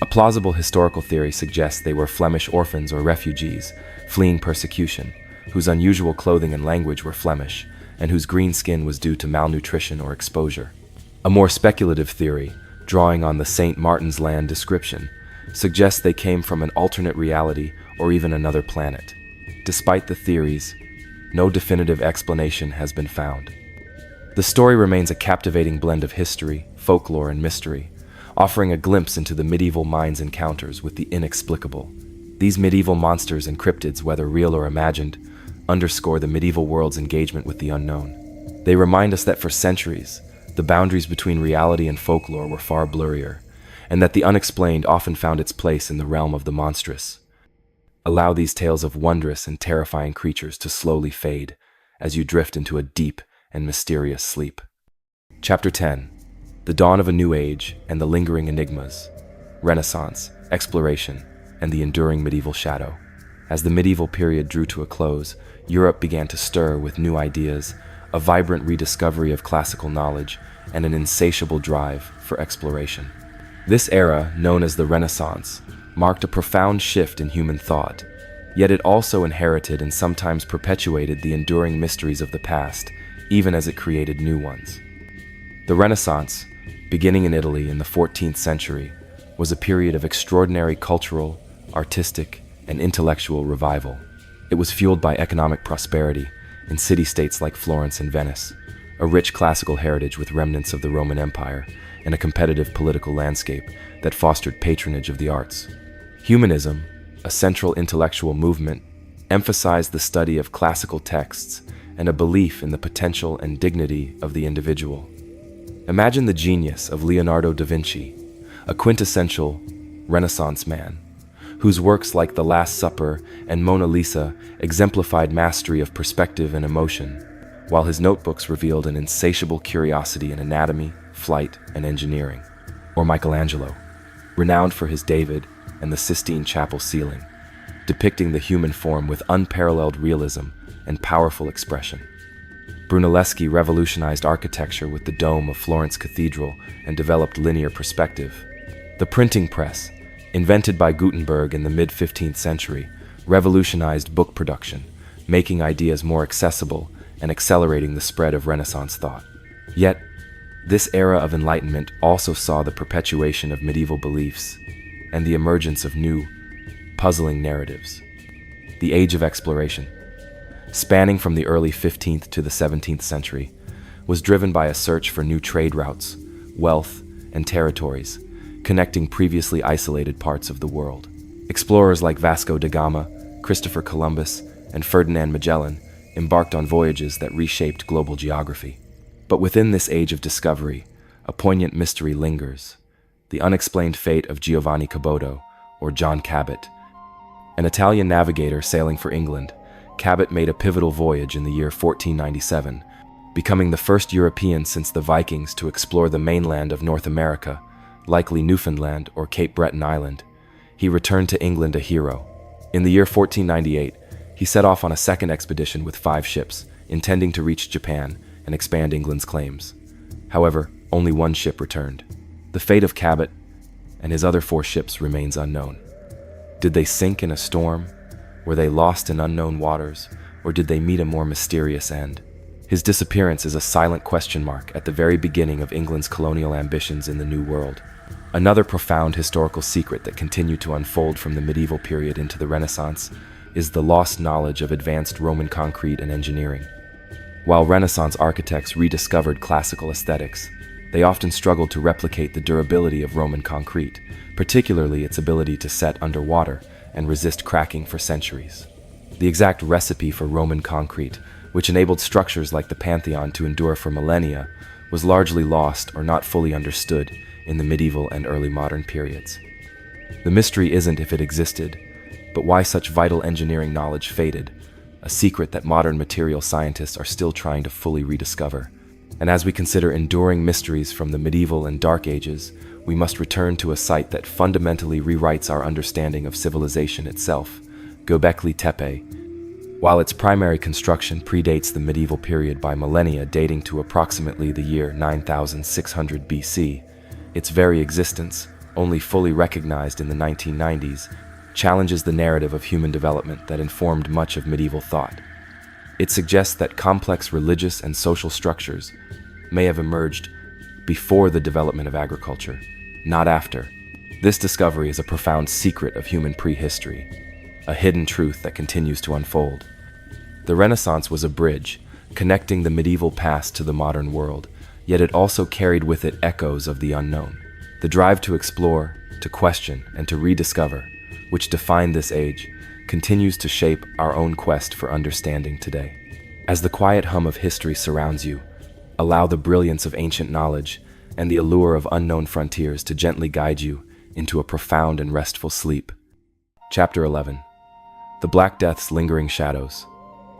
A plausible historical theory suggests they were Flemish orphans or refugees, fleeing persecution, whose unusual clothing and language were Flemish, and whose green skin was due to malnutrition or exposure. A more speculative theory, drawing on the St. Martin's Land description, suggests they came from an alternate reality or even another planet. Despite the theories, no definitive explanation has been found. The story remains a captivating blend of history, folklore, and mystery, offering a glimpse into the medieval mind's encounters with the inexplicable. These medieval monsters and cryptids, whether real or imagined, underscore the medieval world's engagement with the unknown. They remind us that for centuries, the boundaries between reality and folklore were far blurrier, and that the unexplained often found its place in the realm of the monstrous. Allow these tales of wondrous and terrifying creatures to slowly fade as you drift into a deep and mysterious sleep. Chapter 10. The Dawn of a New Age and the Lingering Enigmas, Renaissance, Exploration, and the Enduring Medieval Shadow. As the medieval period drew to a close, Europe began to stir with new ideas, a vibrant rediscovery of classical knowledge, and an insatiable drive for exploration. This era, known as the Renaissance, marked a profound shift in human thought, yet it also inherited and sometimes perpetuated the enduring mysteries of the past, even as it created new ones. The Renaissance, beginning in Italy in the 14th century, was a period of extraordinary cultural, artistic, and intellectual revival. It was fueled by economic prosperity in city-states like Florence and Venice, a rich classical heritage with remnants of the Roman Empire, and a competitive political landscape that fostered patronage of the arts. Humanism, a central intellectual movement, emphasized the study of classical texts and a belief in the potential and dignity of the individual. Imagine the genius of Leonardo da Vinci, a quintessential Renaissance man, whose works like The Last Supper and Mona Lisa exemplified mastery of perspective and emotion, while his notebooks revealed an insatiable curiosity in anatomy, flight, and engineering. Or Michelangelo, renowned for his David and the Sistine Chapel ceiling, depicting the human form with unparalleled realism and powerful expression. Brunelleschi revolutionized architecture with the dome of Florence Cathedral and developed linear perspective. The printing press, invented by Gutenberg in the mid-15th century, revolutionized book production, making ideas more accessible and accelerating the spread of Renaissance thought. Yet, this era of enlightenment also saw the perpetuation of medieval beliefs and the emergence of new, puzzling narratives. The Age of Exploration, spanning from the early 15th to the 17th century, was driven by a search for new trade routes, wealth, and territories, connecting previously isolated parts of the world. Explorers like Vasco da Gama, Christopher Columbus, and Ferdinand Magellan embarked on voyages that reshaped global geography. But within this age of discovery, a poignant mystery lingers: the unexplained fate of Giovanni Caboto, or John Cabot. An Italian navigator sailing for England, Cabot made a pivotal voyage in the year 1497, becoming the first European since the Vikings to explore the mainland of North America, likely Newfoundland or Cape Breton Island. He returned to England a hero. In the year 1498, he set off on a second expedition with 5 ships, intending to reach Japan and expand England's claims. However, only 1 ship returned. The fate of Cabot and his other 4 ships remains unknown. Did they sink in a storm? Were they lost in unknown waters? Or did they meet a more mysterious end? His disappearance is a silent question mark at the very beginning of England's colonial ambitions in the New World. Another profound historical secret that continued to unfold from the medieval period into the Renaissance is the lost knowledge of advanced Roman concrete and engineering. While Renaissance architects rediscovered classical aesthetics, they often struggled to replicate the durability of Roman concrete, particularly its ability to set underwater and resist cracking for centuries. The exact recipe for Roman concrete, which enabled structures like the Pantheon to endure for millennia, was largely lost or not fully understood in the medieval and early modern periods. The mystery isn't if it existed, but why such vital engineering knowledge faded, a secret that modern material scientists are still trying to fully rediscover. And as we consider enduring mysteries from the medieval and dark ages, we must return to a site that fundamentally rewrites our understanding of civilization itself, Göbekli Tepe. While its primary construction predates the medieval period by millennia, dating to approximately the year 9600 BC, its very existence, only fully recognized in the 1990s, challenges the narrative of human development that informed much of medieval thought. It suggests that complex religious and social structures may have emerged before the development of agriculture, not after. This discovery is a profound secret of human prehistory, a hidden truth that continues to unfold. The Renaissance was a bridge, connecting the medieval past to the modern world, yet it also carried with it echoes of the unknown. The drive to explore, to question, and to rediscover, which defined this age, continues to shape our own quest for understanding today. As the quiet hum of history surrounds you, allow the brilliance of ancient knowledge and the allure of unknown frontiers to gently guide you into a profound and restful sleep. Chapter 11. The Black Death's Lingering Shadows,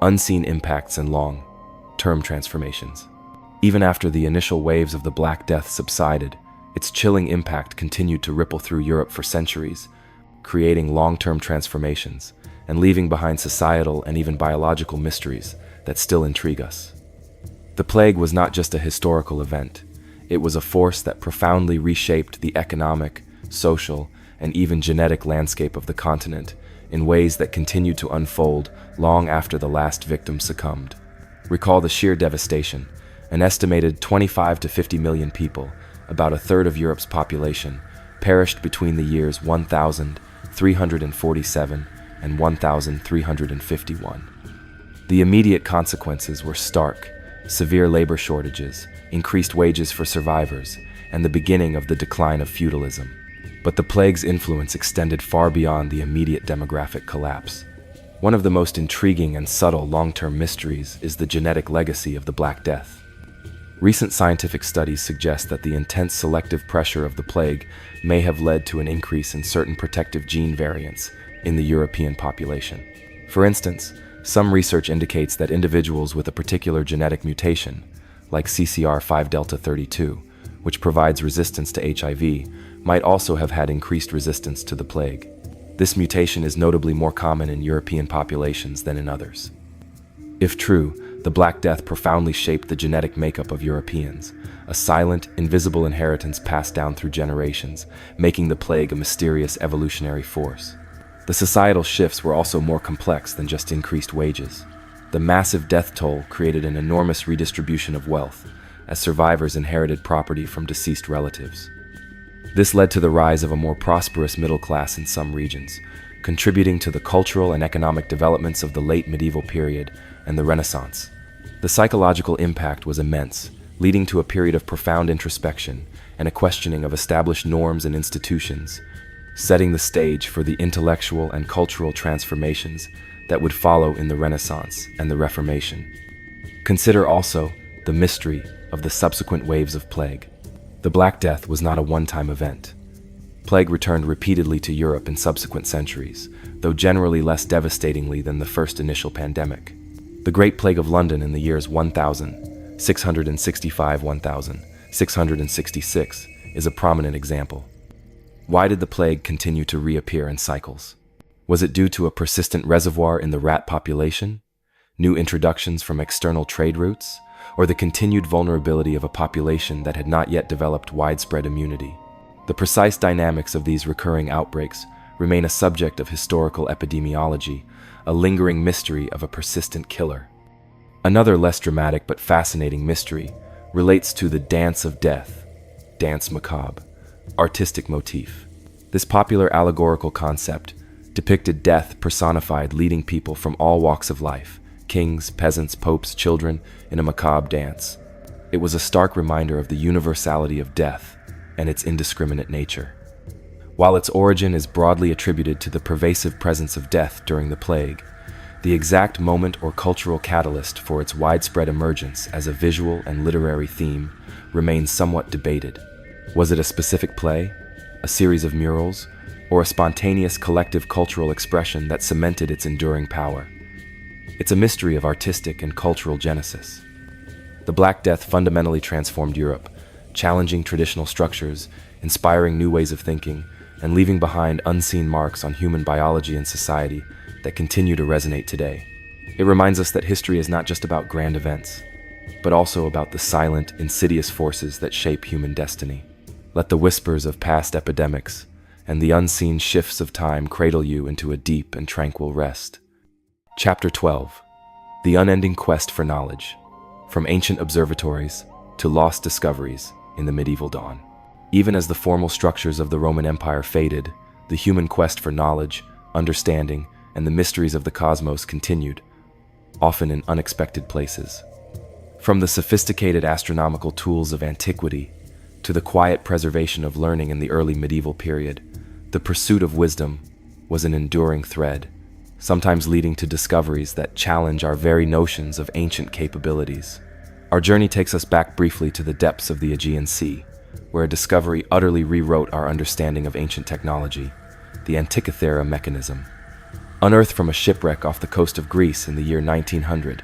Unseen Impacts and Long-Term Transformations. Even after the initial waves of the Black Death subsided, its chilling impact continued to ripple through Europe for centuries, creating long-term transformations and leaving behind societal and even biological mysteries that still intrigue us. The plague was not just a historical event. It was a force that profoundly reshaped the economic, social, and even genetic landscape of the continent in ways that continued to unfold long after the last victim succumbed. Recall the sheer devastation. An estimated 25 to 50 million people, about a third of Europe's population, perished between the years 1347 and 1351. The immediate consequences were stark: severe labor shortages, increased wages for survivors, and the beginning of the decline of feudalism. But the plague's influence extended far beyond the immediate demographic collapse. One of the most intriguing and subtle long-term mysteries is the genetic legacy of the Black Death. Recent scientific studies suggest that the intense selective pressure of the plague may have led to an increase in certain protective gene variants in the European population. For instance, some research indicates that individuals with a particular genetic mutation, like CCR5 delta 32, which provides resistance to HIV, might also have had increased resistance to the plague. This mutation is notably more common in European populations than in others. If true, the Black Death profoundly shaped the genetic makeup of Europeans, a silent, invisible inheritance passed down through generations, making the plague a mysterious evolutionary force. The societal shifts were also more complex than just increased wages. The massive death toll created an enormous redistribution of wealth, as survivors inherited property from deceased relatives. This led to the rise of a more prosperous middle class in some regions, contributing to the cultural and economic developments of the late medieval period and the Renaissance. The psychological impact was immense, leading to a period of profound introspection and a questioning of established norms and institutions, setting the stage for the intellectual and cultural transformations that would follow in the Renaissance and the Reformation. Consider also the mystery of the subsequent waves of plague. The Black Death was not a one-time event. Plague returned repeatedly to Europe in subsequent centuries, though generally less devastatingly than the first initial pandemic. The Great Plague of London in the years 1665–1666 is a prominent example. Why did the plague continue to reappear in cycles? Was it due to a persistent reservoir in the rat population, new introductions from external trade routes, or the continued vulnerability of a population that had not yet developed widespread immunity? The precise dynamics of these recurring outbreaks remain a subject of historical epidemiology, a lingering mystery of a persistent killer. Another less dramatic but fascinating mystery relates to the Dance of Death, Dance Macabre, artistic motif. This popular allegorical concept depicted death personified, leading people from all walks of life, kings, peasants, popes, children, in a macabre dance. It was a stark reminder of the universality of death and its indiscriminate nature. While its origin is broadly attributed to the pervasive presence of death during the plague, the exact moment or cultural catalyst for its widespread emergence as a visual and literary theme remains somewhat debated. Was it a specific play, a series of murals, or a spontaneous collective cultural expression that cemented its enduring power? It's a mystery of artistic and cultural genesis. The Black Death fundamentally transformed Europe, challenging traditional structures, inspiring new ways of thinking, and leaving behind unseen marks on human biology and society that continue to resonate today. It reminds us that history is not just about grand events, but also about the silent, insidious forces that shape human destiny. Let the whispers of past epidemics and the unseen shifts of time cradle you into a deep and tranquil rest. Chapter 12. The Unending Quest for Knowledge. From Ancient Observatories to Lost Discoveries in the Medieval Dawn. Even as the formal structures of the Roman Empire faded, the human quest for knowledge, understanding, and the mysteries of the cosmos continued, often in unexpected places. From the sophisticated astronomical tools of antiquity to the quiet preservation of learning in the early medieval period, the pursuit of wisdom was an enduring thread, sometimes leading to discoveries that challenge our very notions of ancient capabilities. Our journey takes us back briefly to the depths of the Aegean Sea, where a discovery utterly rewrote our understanding of ancient technology, the Antikythera mechanism. Unearthed from a shipwreck off the coast of Greece in the year 1900,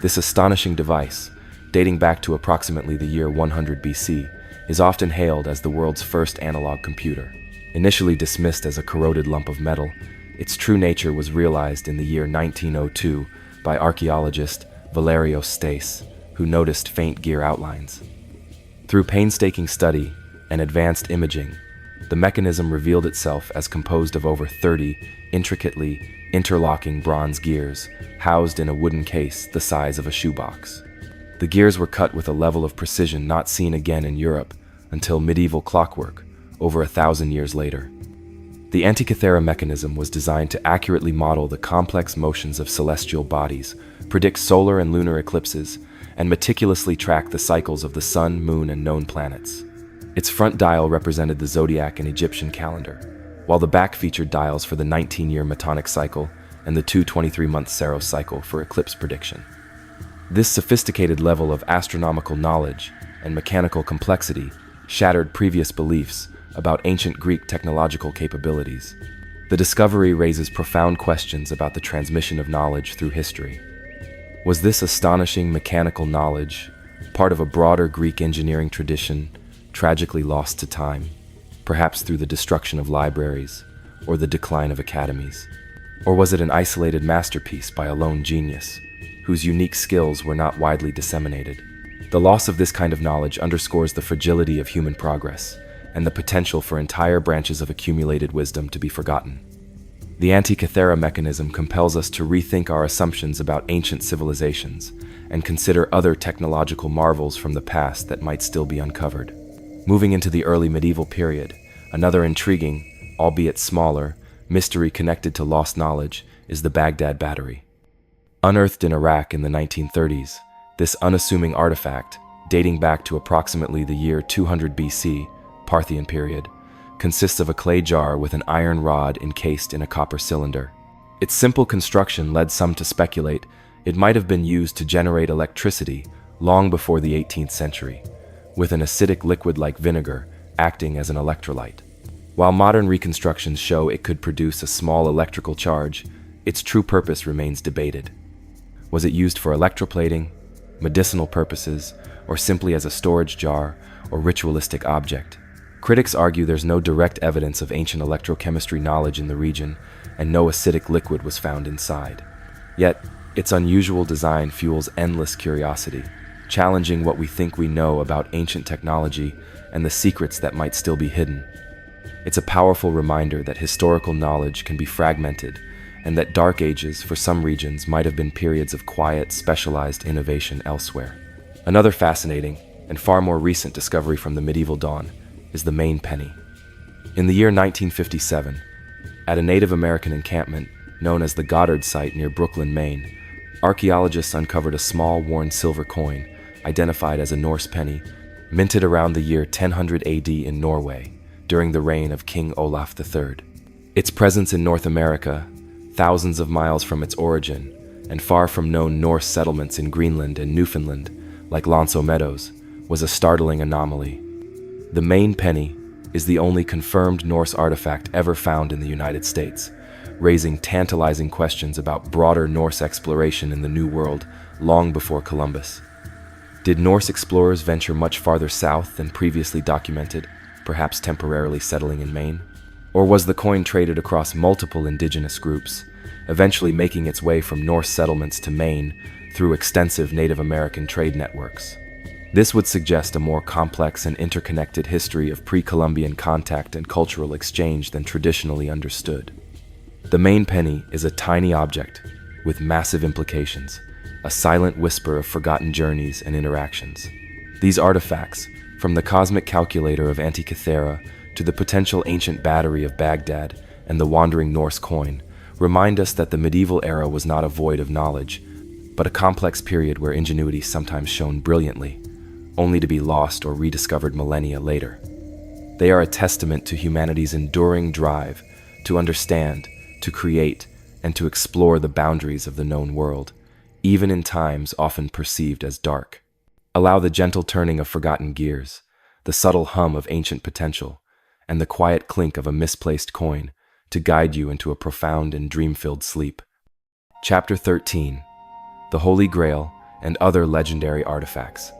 this astonishing device, dating back to approximately the year 100 BC, is often hailed as the world's first analog computer. Initially dismissed as a corroded lump of metal, its true nature was realized in the year 1902 by archaeologist Valerio Stace, who noticed faint gear outlines. Through painstaking study and advanced imaging, the mechanism revealed itself as composed of over 30 intricately interlocking bronze gears housed in a wooden case the size of a shoebox. The gears were cut with a level of precision not seen again in Europe until medieval clockwork, over 1,000 years later. The Antikythera mechanism was designed to accurately model the complex motions of celestial bodies, predict solar and lunar eclipses, and meticulously track the cycles of the sun, moon, and known planets. Its front dial represented the zodiac and Egyptian calendar, while the back featured dials for the 19-year Metonic cycle and the 23-month Saros cycle for eclipse prediction. This sophisticated level of astronomical knowledge and mechanical complexity shattered previous beliefs about ancient Greek technological capabilities. The discovery raises profound questions about the transmission of knowledge through history. Was this astonishing mechanical knowledge part of a broader Greek engineering tradition tragically lost to time, perhaps through the destruction of libraries or the decline of academies? Or was it an isolated masterpiece by a lone genius, whose unique skills were not widely disseminated? The loss of this kind of knowledge underscores the fragility of human progress and the potential for entire branches of accumulated wisdom to be forgotten. The Antikythera mechanism compels us to rethink our assumptions about ancient civilizations and consider other technological marvels from the past that might still be uncovered. Moving into the early medieval period, another intriguing, albeit smaller, mystery connected to lost knowledge is the Baghdad Battery. Unearthed in Iraq in the 1930s, this unassuming artifact, dating back to approximately the year 200 BC, Parthian period, consists of a clay jar with an iron rod encased in a copper cylinder. Its simple construction led some to speculate it might have been used to generate electricity long before the 18th century, with an acidic liquid like vinegar acting as an electrolyte. While modern reconstructions show it could produce a small electrical charge, its true purpose remains debated. Was it used for electroplating, medicinal purposes, or simply as a storage jar or ritualistic object? Critics argue there's no direct evidence of ancient electrochemistry knowledge in the region, and no acidic liquid was found inside. Yet, its unusual design fuels endless curiosity, challenging what we think we know about ancient technology and the secrets that might still be hidden. It's a powerful reminder that historical knowledge can be fragmented, and that dark ages for some regions might have been periods of quiet, specialized innovation elsewhere. Another fascinating and far more recent discovery from the medieval dawn is the Maine penny. In the year 1957, at a Native American encampment known as the Goddard site near Brooklyn, Maine, archaeologists uncovered a small worn silver coin identified as a Norse penny, minted around the year 1000 AD in Norway during the reign of King Olaf III. Its presence in North America, thousands of miles from its origin, and far from known Norse settlements in Greenland and Newfoundland, like L'Anse aux Meadows, was a startling anomaly. The Maine penny is the only confirmed Norse artifact ever found in the United States, raising tantalizing questions about broader Norse exploration in the New World long before Columbus. Did Norse explorers venture much farther south than previously documented, perhaps temporarily settling in Maine? Or was the coin traded across multiple indigenous groups, eventually making its way from Norse settlements to Maine through extensive Native American trade networks? This would suggest a more complex and interconnected history of pre-Columbian contact and cultural exchange than traditionally understood. The Maine penny is a tiny object with massive implications, a silent whisper of forgotten journeys and interactions. These artifacts, from the cosmic calculator of Antikythera to the potential ancient battery of Baghdad and the wandering Norse coin, remind us that the medieval era was not a void of knowledge, but a complex period where ingenuity sometimes shone brilliantly, only to be lost or rediscovered millennia later. They are a testament to humanity's enduring drive to understand, to create, and to explore the boundaries of the known world, even in times often perceived as dark. Allow the gentle turning of forgotten gears, the subtle hum of ancient potential, and the quiet clink of a misplaced coin to guide you into a profound and dream-filled sleep. Chapter 13: The Holy Grail and Other Legendary Artifacts.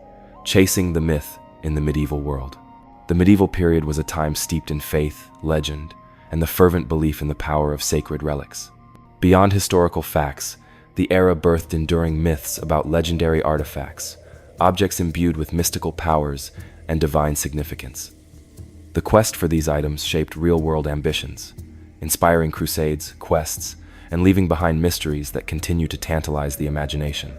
Chasing the myth in the medieval world. The medieval period was a time steeped in faith, legend, and the fervent belief in the power of sacred relics. Beyond historical facts, the era birthed enduring myths about legendary artifacts, objects imbued with mystical powers and divine significance. The quest for these items shaped real-world ambitions, inspiring crusades, quests, and leaving behind mysteries that continue to tantalize the imagination.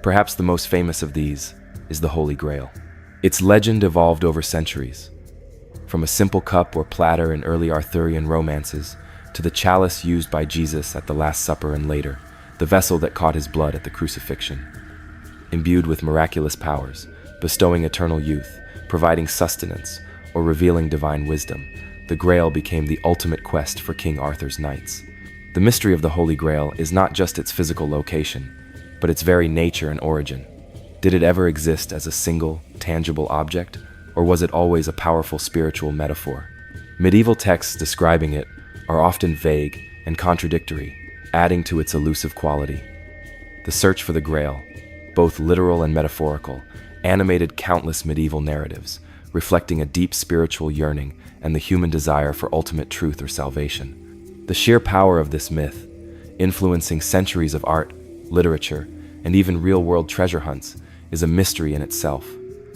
Perhaps the most famous of these is the Holy Grail. Its legend evolved over centuries, from a simple cup or platter in early Arthurian romances to the chalice used by Jesus at the Last Supper and later, the vessel that caught his blood at the crucifixion. Imbued with miraculous powers, bestowing eternal youth, providing sustenance, or revealing divine wisdom, the Grail became the ultimate quest for King Arthur's knights. The mystery of the Holy Grail is not just its physical location, but its very nature and origin. Did it ever exist as a single, tangible object, or was it always a powerful spiritual metaphor? Medieval texts describing it are often vague and contradictory, adding to its elusive quality. The search for the Grail, both literal and metaphorical, animated countless medieval narratives, reflecting a deep spiritual yearning and the human desire for ultimate truth or salvation. The sheer power of this myth, influencing centuries of art, literature, and even real-world treasure hunts, is a mystery in itself.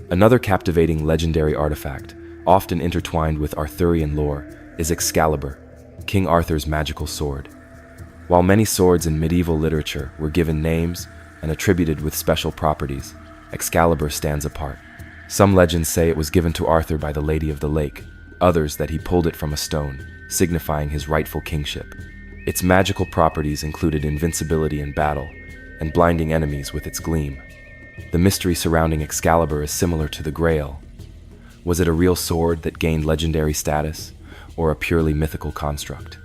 Another captivating legendary artifact, often intertwined with Arthurian lore, is Excalibur, King Arthur's magical sword. While many swords in medieval literature were given names and attributed with special properties, Excalibur stands apart. Some legends say it was given to Arthur by the Lady of the Lake, others that he pulled it from a stone, signifying his rightful kingship. Its magical properties included invincibility in battle and blinding enemies with its gleam. The mystery surrounding Excalibur is similar to the Grail, Was it a real sword that gained legendary status, or a purely mythical construct?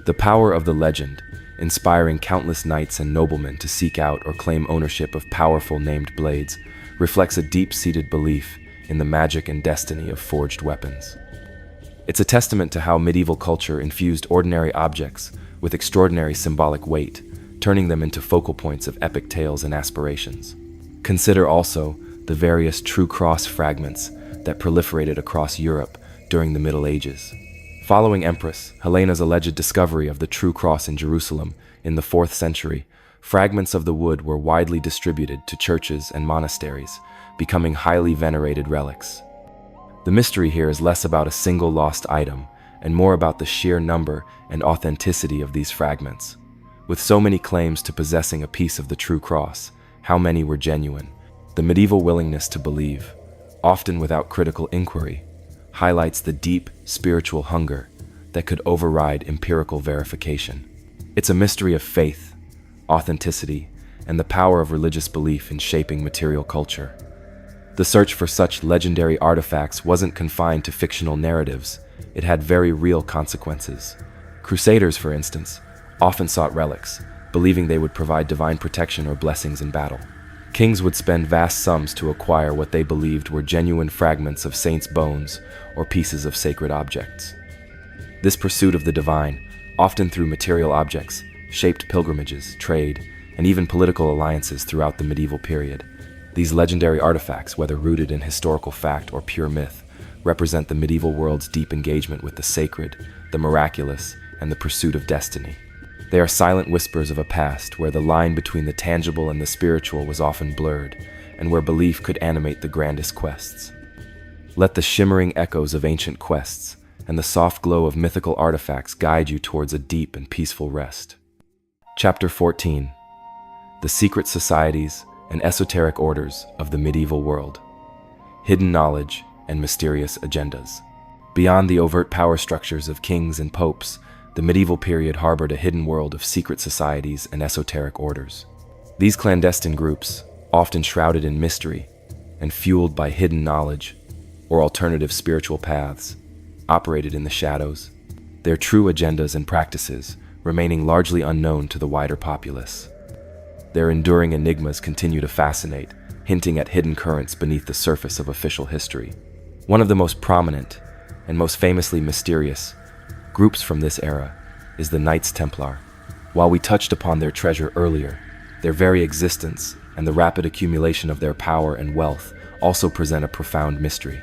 The power of the legend, inspiring countless knights and noblemen to seek out or claim ownership of powerful named blades, reflects a deep-seated belief in the magic and destiny of forged weapons. It's a testament to how medieval culture infused ordinary objects with extraordinary symbolic weight, turning them into focal points of epic tales and aspirations. Consider also the various true cross fragments that proliferated across Europe during the Middle Ages. Following Empress Helena's alleged discovery of the true cross in Jerusalem in the 4th century, fragments of the wood were widely distributed to churches and monasteries, becoming highly venerated relics. The mystery here is less about a single lost item and more about the sheer number and authenticity of these fragments. With so many claims to possessing a piece of the true cross, how many were genuine? The medieval willingness to believe, often without critical inquiry, highlights the deep spiritual hunger that could override empirical verification. It's a mystery of faith, authenticity, and the power of religious belief in shaping material culture. The search for such legendary artifacts wasn't confined to fictional narratives. It had very real consequences. Crusaders, for instance, often sought relics, believing they would provide divine protection or blessings in battle. Kings would spend vast sums to acquire what they believed were genuine fragments of saints' bones or pieces of sacred objects. This pursuit of the divine, often through material objects, shaped pilgrimages, trade, and even political alliances throughout the medieval period. These legendary artifacts, whether rooted in historical fact or pure myth, represent the medieval world's deep engagement with the sacred, the miraculous, and the pursuit of destiny. They are silent whispers of a past where the line between the tangible and the spiritual was often blurred, and where belief could animate the grandest quests. Let the shimmering echoes of ancient quests and the soft glow of mythical artifacts guide you towards a deep and peaceful rest. Chapter 14. The Secret Societies and Esoteric Orders of the Medieval World. Hidden Knowledge and Mysterious Agendas. Beyond the overt power structures of kings and popes, the medieval period harbored a hidden world of secret societies and esoteric orders. These clandestine groups, often shrouded in mystery and fueled by hidden knowledge or alternative spiritual paths, operated in the shadows, their true agendas and practices remaining largely unknown to the wider populace. Their enduring enigmas continue to fascinate, hinting at hidden currents beneath the surface of official history. One of the most prominent and most famously mysterious groups from this era is the Knights Templar. While we touched upon their treasure earlier, their very existence and the rapid accumulation of their power and wealth also present a profound mystery.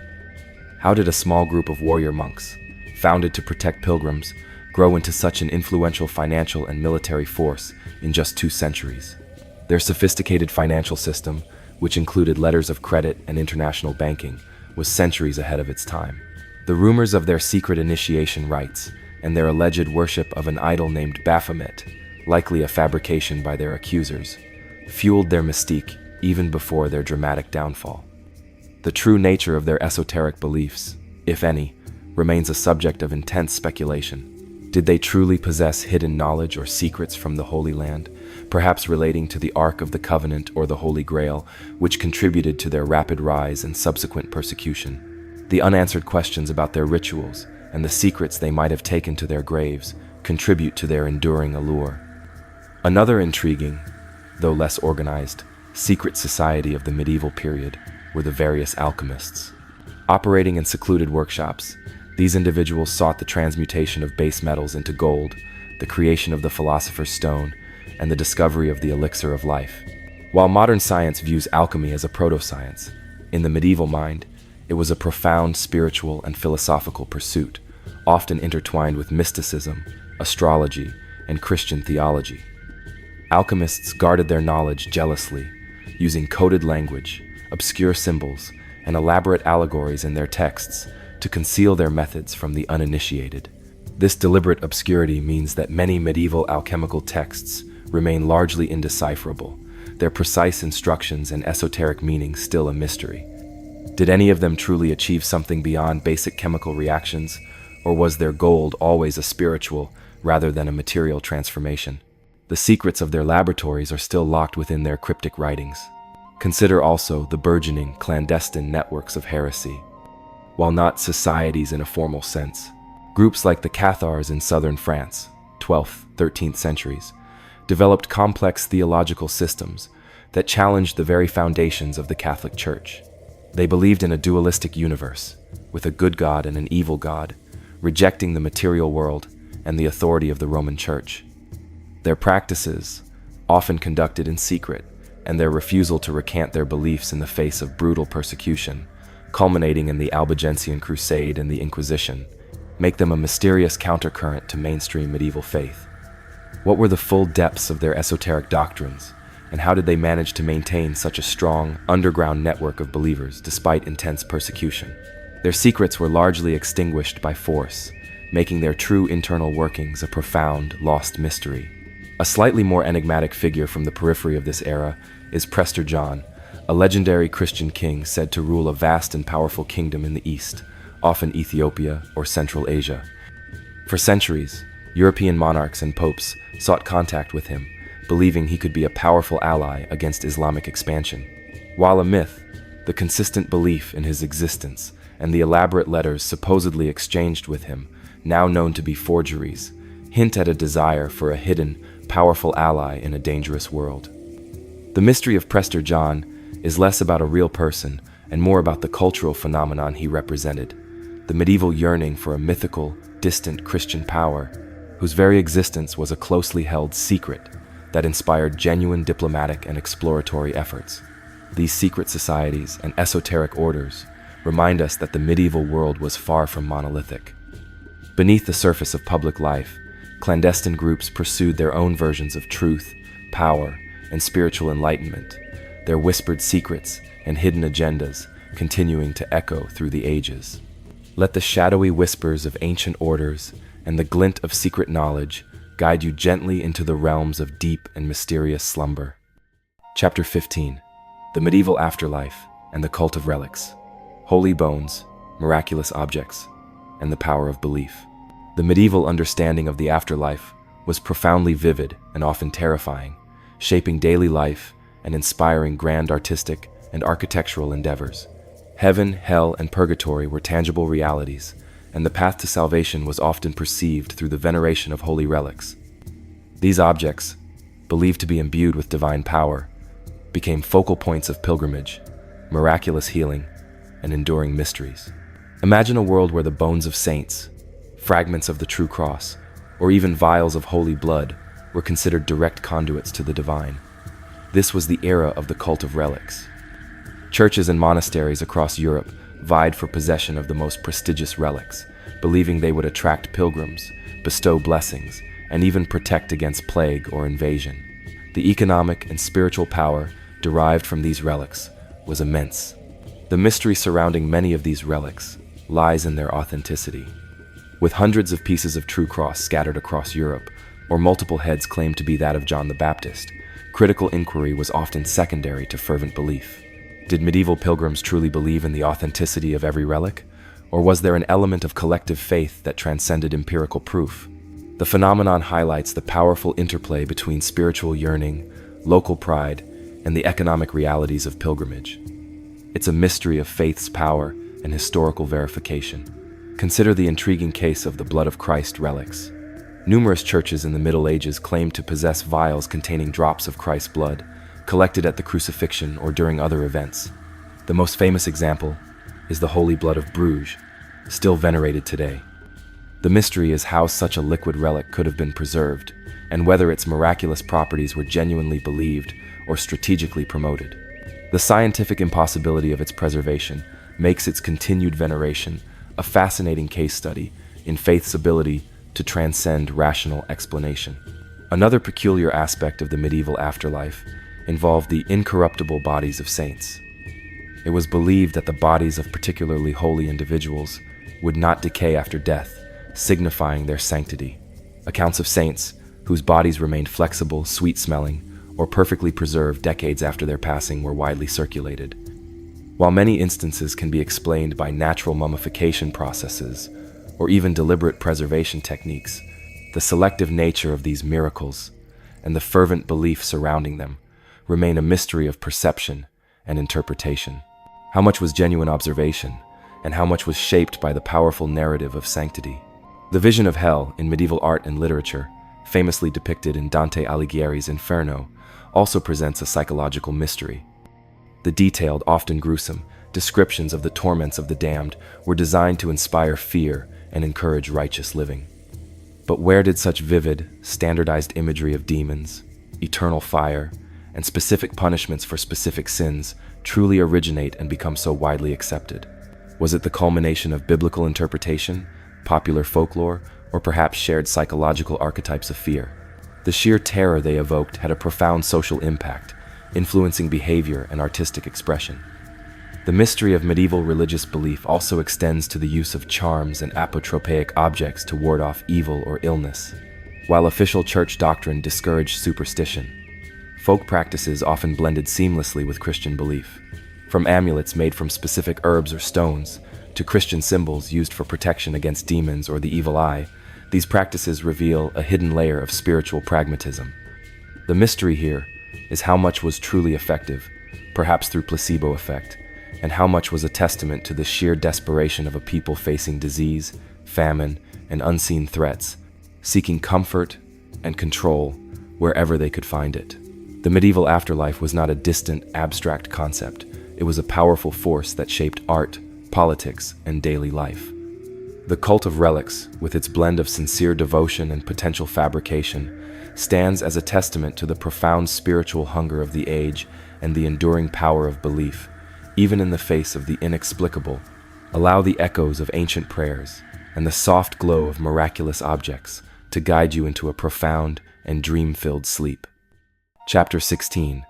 How did a small group of warrior monks, founded to protect pilgrims, grow into such an influential financial and military force in just 2 centuries? Their sophisticated financial system, which included letters of credit and international banking, was centuries ahead of its time. The rumors of their secret initiation rites and their alleged worship of an idol named Baphomet, likely a fabrication by their accusers, fueled their mystique even before their dramatic downfall. The true nature of their esoteric beliefs, if any, remains a subject of intense speculation. Did they truly possess hidden knowledge or secrets from the Holy Land, perhaps relating to the Ark of the Covenant or the Holy Grail, which contributed to their rapid rise and subsequent persecution? The unanswered questions about their rituals and the secrets they might have taken to their graves contribute to their enduring allure. Another intriguing, though less organized, secret society of the medieval period were the various alchemists. Operating in secluded workshops, these individuals sought the transmutation of base metals into gold, the creation of the philosopher's stone, and the discovery of the elixir of life. While modern science views alchemy as a proto-science, in the medieval mind, it was a profound spiritual and philosophical pursuit, often intertwined with mysticism, astrology, and Christian theology. Alchemists guarded their knowledge jealously, using coded language, obscure symbols, and elaborate allegories in their texts to conceal their methods from the uninitiated. This deliberate obscurity means that many medieval alchemical texts remain largely indecipherable, their precise instructions and esoteric meanings still a mystery. Did any of them truly achieve something beyond basic chemical reactions, or was their goal always a spiritual rather than a material transformation? The secrets of their laboratories are still locked within their cryptic writings. Consider also the burgeoning clandestine networks of heresy. while not societies in a formal sense. Groups like the Cathars in southern France, 12th, 13th centuries, developed complex theological systems that challenged the very foundations of the Catholic Church. They believed in a dualistic universe, with a good God and an evil God, rejecting the material world and the authority of the Roman Church. Their practices, often conducted in secret, and their refusal to recant their beliefs in the face of brutal persecution, culminating in the Albigensian Crusade and the Inquisition, make them a mysterious countercurrent to mainstream medieval faith. What were the full depths of their esoteric doctrines, and how did they manage to maintain such a strong, underground network of believers despite intense persecution? Their secrets were largely extinguished by force, making their true internal workings a profound, lost mystery. A slightly more enigmatic figure from the periphery of this era is Prester John, a legendary Christian king said to rule a vast and powerful kingdom in the East, often Ethiopia or Central Asia. For centuries, European monarchs and popes sought contact with him, believing he could be a powerful ally against Islamic expansion. While a myth, the consistent belief in his existence and the elaborate letters supposedly exchanged with him, now known to be forgeries, hint at a desire for a hidden, powerful ally in a dangerous world. The mystery of Prester John is less about a real person and more about the cultural phenomenon he represented, the medieval yearning for a mythical, distant Christian power, whose very existence was a closely held secret that inspired genuine diplomatic and exploratory efforts. These secret societies and esoteric orders remind us that the medieval world was far from monolithic. Beneath the surface of public life, clandestine groups pursued their own versions of truth, power, and spiritual enlightenment, their whispered secrets and hidden agendas continuing to echo through the ages. Let the shadowy whispers of ancient orders and the glint of secret knowledge guide you gently into the realms of deep and mysterious slumber. Chapter 15. The Medieval Afterlife and the Cult of Relics. Holy Bones, Miraculous Objects, and the Power of Belief. The medieval understanding of the afterlife was profoundly vivid and often terrifying, shaping daily life and inspiring grand artistic and architectural endeavors. Heaven, hell, and purgatory were tangible realities, and the path to salvation was often perceived through the veneration of holy relics. These objects, believed to be imbued with divine power, became focal points of pilgrimage, miraculous healing, and enduring mysteries. Imagine a world where the bones of saints, fragments of the true cross, or even vials of holy blood were considered direct conduits to the divine. This was the era of the cult of relics. Churches and monasteries across Europe vied for possession of the most prestigious relics, believing they would attract pilgrims, bestow blessings, and even protect against plague or invasion. The economic and spiritual power derived from these relics was immense. The mystery surrounding many of these relics lies in their authenticity. With hundreds of pieces of true cross scattered across Europe, or multiple heads claimed to be that of John the Baptist, critical inquiry was often secondary to fervent belief. Did medieval pilgrims truly believe in the authenticity of every relic, or was there an element of collective faith that transcended empirical proof? The phenomenon highlights the powerful interplay between spiritual yearning, local pride, and the economic realities of pilgrimage. It's a mystery of faith's power and historical verification. Consider the intriguing case of the blood of Christ relics. Numerous churches in the Middle Ages claimed to possess vials containing drops of Christ's blood, collected at the crucifixion or during other events. The most famous example is the Holy Blood of Bruges, still venerated today. The mystery is how such a liquid relic could have been preserved, and whether its miraculous properties were genuinely believed or strategically promoted. The scientific impossibility of its preservation makes its continued veneration a fascinating case study in faith's ability to transcend rational explanation. Another peculiar aspect of the medieval afterlife involved the incorruptible bodies of saints. It was believed that the bodies of particularly holy individuals would not decay after death, signifying their sanctity. Accounts of saints whose bodies remained flexible, sweet-smelling, or perfectly preserved decades after their passing were widely circulated. While many instances can be explained by natural mummification processes or even deliberate preservation techniques, the selective nature of these miracles and the fervent belief surrounding them remain a mystery of perception and interpretation. How much was genuine observation, and how much was shaped by the powerful narrative of sanctity. The vision of hell in medieval art and literature, famously depicted in Dante Alighieri's Inferno, also presents a psychological mystery. The detailed, often gruesome, descriptions of the torments of the damned were designed to inspire fear and encourage righteous living. But where did such vivid, standardized imagery of demons, eternal fire, and specific punishments for specific sins truly originate and become so widely accepted? Was it the culmination of biblical interpretation, popular folklore, or perhaps shared psychological archetypes of fear? The sheer terror they evoked had a profound social impact, influencing behavior and artistic expression. The mystery of medieval religious belief also extends to the use of charms and apotropaic objects to ward off evil or illness. While official church doctrine discouraged superstition, folk practices often blended seamlessly with Christian belief. From amulets made from specific herbs or stones, to Christian symbols used for protection against demons or the evil eye, these practices reveal a hidden layer of spiritual pragmatism. The mystery here is how much was truly effective, perhaps through placebo effect, and how much was a testament to the sheer desperation of a people facing disease, famine, and unseen threats, seeking comfort and control wherever they could find it. The medieval afterlife was not a distant, abstract concept. It was a powerful force that shaped art, politics, and daily life. The cult of relics, with its blend of sincere devotion and potential fabrication, stands as a testament to the profound spiritual hunger of the age and the enduring power of belief, even in the face of the inexplicable. Allow the echoes of ancient prayers and the soft glow of miraculous objects to guide you into a profound and dream-filled sleep. Chapter 16.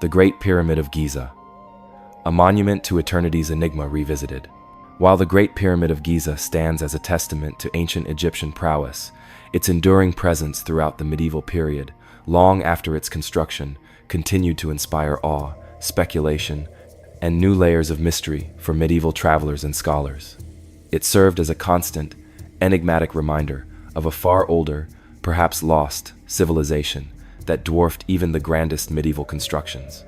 The Great Pyramid of Giza. A monument to eternity's enigma revisited. While the Great Pyramid of Giza stands as a testament to ancient Egyptian prowess, its enduring presence throughout the medieval period, long after its construction, continued to inspire awe, speculation, and new layers of mystery for medieval travelers and scholars. It served as a constant, enigmatic reminder of a far older, perhaps lost, civilization that dwarfed even the grandest medieval constructions.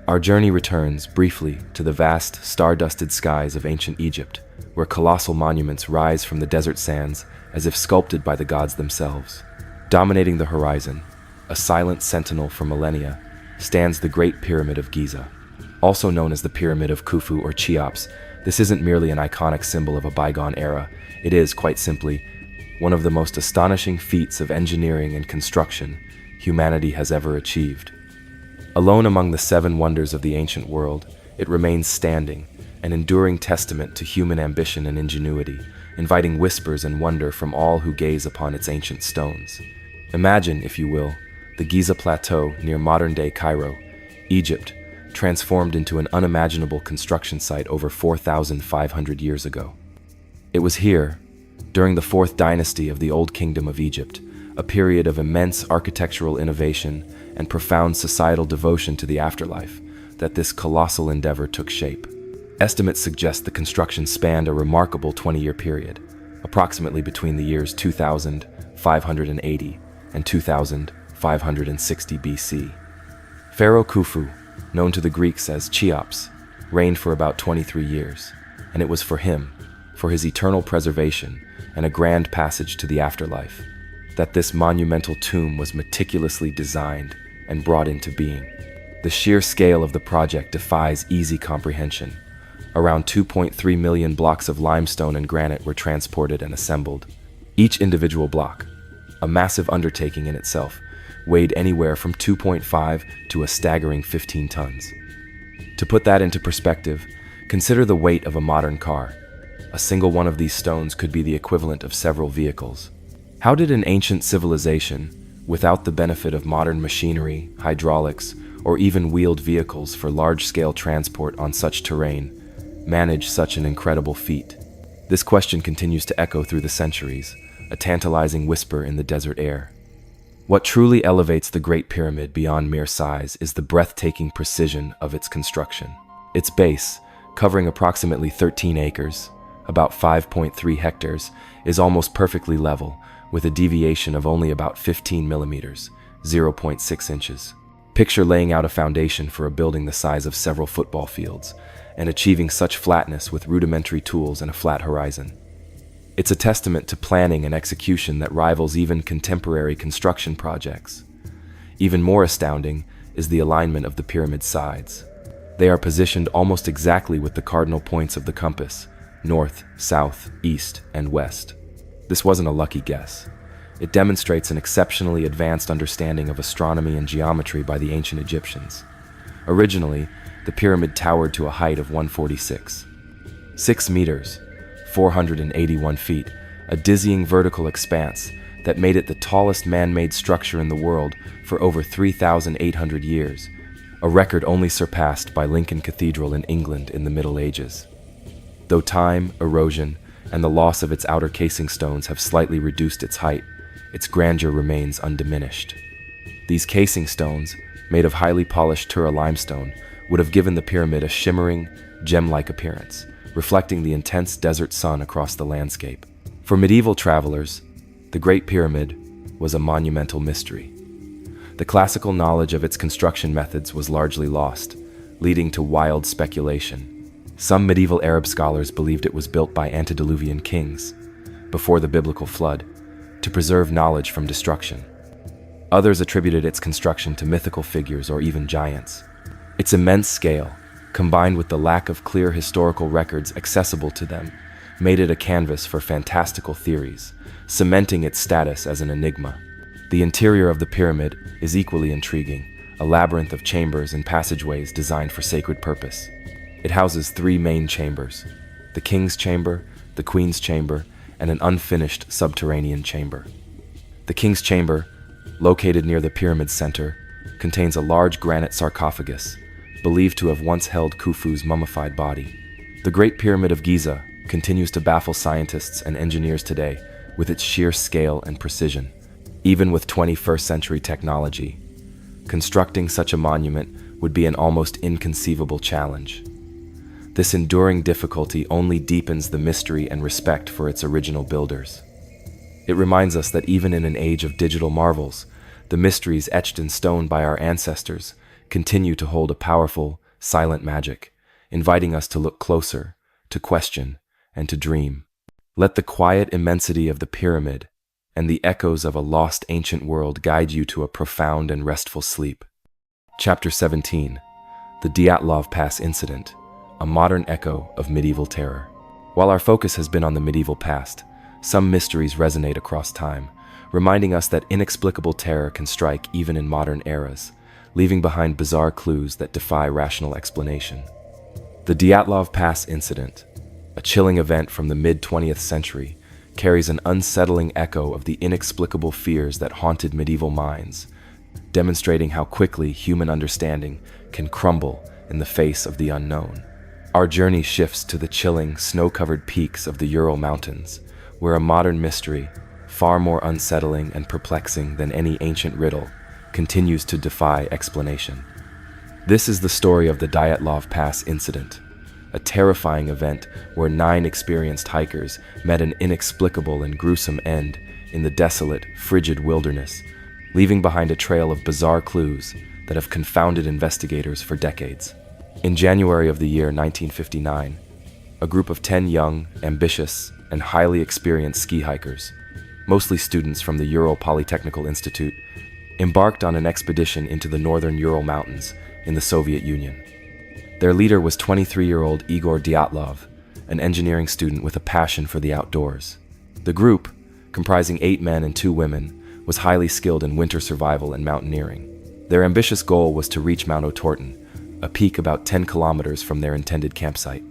Our journey returns, briefly, to the vast, star-dusted skies of ancient Egypt, where colossal monuments rise from the desert sands as if sculpted by the gods themselves. Dominating the horizon, a silent sentinel for millennia, stands the Great Pyramid of Giza. Also known as the Pyramid of Khufu or Cheops, this isn't merely an iconic symbol of a bygone era. It is, quite simply, one of the most astonishing feats of engineering and construction humanity has ever achieved. Alone among the 7 wonders of the ancient world, it remains standing, an enduring testament to human ambition and ingenuity, inviting whispers and wonder from all who gaze upon its ancient stones. Imagine, if you will, the Giza Plateau near modern-day Cairo, Egypt, transformed into an unimaginable construction site over 4,500 years ago. It was here, during the 4th dynasty of the Old Kingdom of Egypt, a period of immense architectural innovation and profound societal devotion to the afterlife, that this colossal endeavor took shape. Estimates suggest the construction spanned a remarkable 20-year period, approximately between the years 2580 and 2560 BC. Pharaoh Khufu, known to the Greeks as Cheops, reigned for about 23 years, and it was for him, for his eternal preservation and a grand passage to the afterlife, that this monumental tomb was meticulously designed and brought into being. The sheer scale of the project defies easy comprehension. Around 2.3 million blocks of limestone and granite were transported and assembled. Each individual block, a massive undertaking in itself, weighed anywhere from 2.5 to a staggering 15 tons. To put that into perspective, consider the weight of a modern car. A single one of these stones could be the equivalent of several vehicles. How did an ancient civilization, without the benefit of modern machinery, hydraulics, or even wheeled vehicles for large-scale transport on such terrain, manage such an incredible feat? This question continues to echo through the centuries, a tantalizing whisper in the desert air. What truly elevates the Great Pyramid beyond mere size is the breathtaking precision of its construction. Its base, covering approximately 13 acres, about 5.3 hectares, is almost perfectly level, with a deviation of only about 15 millimeters, 0.6 inches. Picture laying out a foundation for a building the size of several football fields, and achieving such flatness with rudimentary tools and a flat horizon. It's a testament to planning and execution that rivals even contemporary construction projects. Even more astounding is the alignment of the pyramid's sides. They are positioned almost exactly with the cardinal points of the compass: north, south, east, and west. This wasn't a lucky guess. It demonstrates an exceptionally advanced understanding of astronomy and geometry by the ancient Egyptians. Originally, the pyramid towered to a height of 146.6 meters, 481 feet, a dizzying vertical expanse that made it the tallest man-made structure in the world for over 3,800 years, a record only surpassed by Lincoln Cathedral in England in the Middle Ages. Though time, erosion, and the loss of its outer casing stones have slightly reduced its height, its grandeur remains undiminished. These casing stones, made of highly polished Tura limestone, would have given the pyramid a shimmering, gem-like appearance, reflecting the intense desert sun across the landscape. For medieval travelers, the Great Pyramid was a monumental mystery. The classical knowledge of its construction methods was largely lost, leading to wild speculation. Some medieval Arab scholars believed it was built by antediluvian kings, before the biblical flood, to preserve knowledge from destruction. Others attributed its construction to mythical figures or even giants. Its immense scale, combined with the lack of clear historical records accessible to them, made it a canvas for fantastical theories, cementing its status as an enigma. The interior of the pyramid is equally intriguing, a labyrinth of chambers and passageways designed for sacred purpose. It houses three main chambers: the king's chamber, the queen's chamber, and an unfinished subterranean chamber. The king's chamber, located near the pyramid's center, contains a large granite sarcophagus, believed to have once held Khufu's mummified body. The Great Pyramid of Giza continues to baffle scientists and engineers today with its sheer scale and precision. Even with 21st century technology, constructing such a monument would be an almost inconceivable challenge. This enduring difficulty only deepens the mystery and respect for its original builders. It reminds us that even in an age of digital marvels, the mysteries etched in stone by our ancestors continue to hold a powerful, silent magic, inviting us to look closer, to question, and to dream. Let the quiet immensity of the pyramid and the echoes of a lost ancient world guide you to a profound and restful sleep. Chapter 17: The Dyatlov Pass Incident, a modern echo of medieval terror. While our focus has been on the medieval past, some mysteries resonate across time, reminding us that inexplicable terror can strike even in modern eras, leaving behind bizarre clues that defy rational explanation. The Dyatlov Pass Incident, a chilling event from the mid-20th century, carries an unsettling echo of the inexplicable fears that haunted medieval minds, demonstrating how quickly human understanding can crumble in the face of the unknown. Our journey shifts to the chilling, snow-covered peaks of the Ural Mountains, where a modern mystery, far more unsettling and perplexing than any ancient riddle, continues to defy explanation. This is the story of the Dyatlov Pass Incident, a terrifying event where 9 experienced hikers met an inexplicable and gruesome end in the desolate, frigid wilderness, leaving behind a trail of bizarre clues that have confounded investigators for decades. In January of the year 1959, a group of 10 young, ambitious, and highly experienced ski hikers, mostly students from the Ural Polytechnical Institute, embarked on an expedition into the northern Ural Mountains in the Soviet Union. Their leader was 23-year-old Igor Dyatlov, an engineering student with a passion for the outdoors. The group, comprising 8 men and 2 women, was highly skilled in winter survival and mountaineering. Their ambitious goal was to reach Mount Otorten, a peak about 10 kilometers from their intended campsite.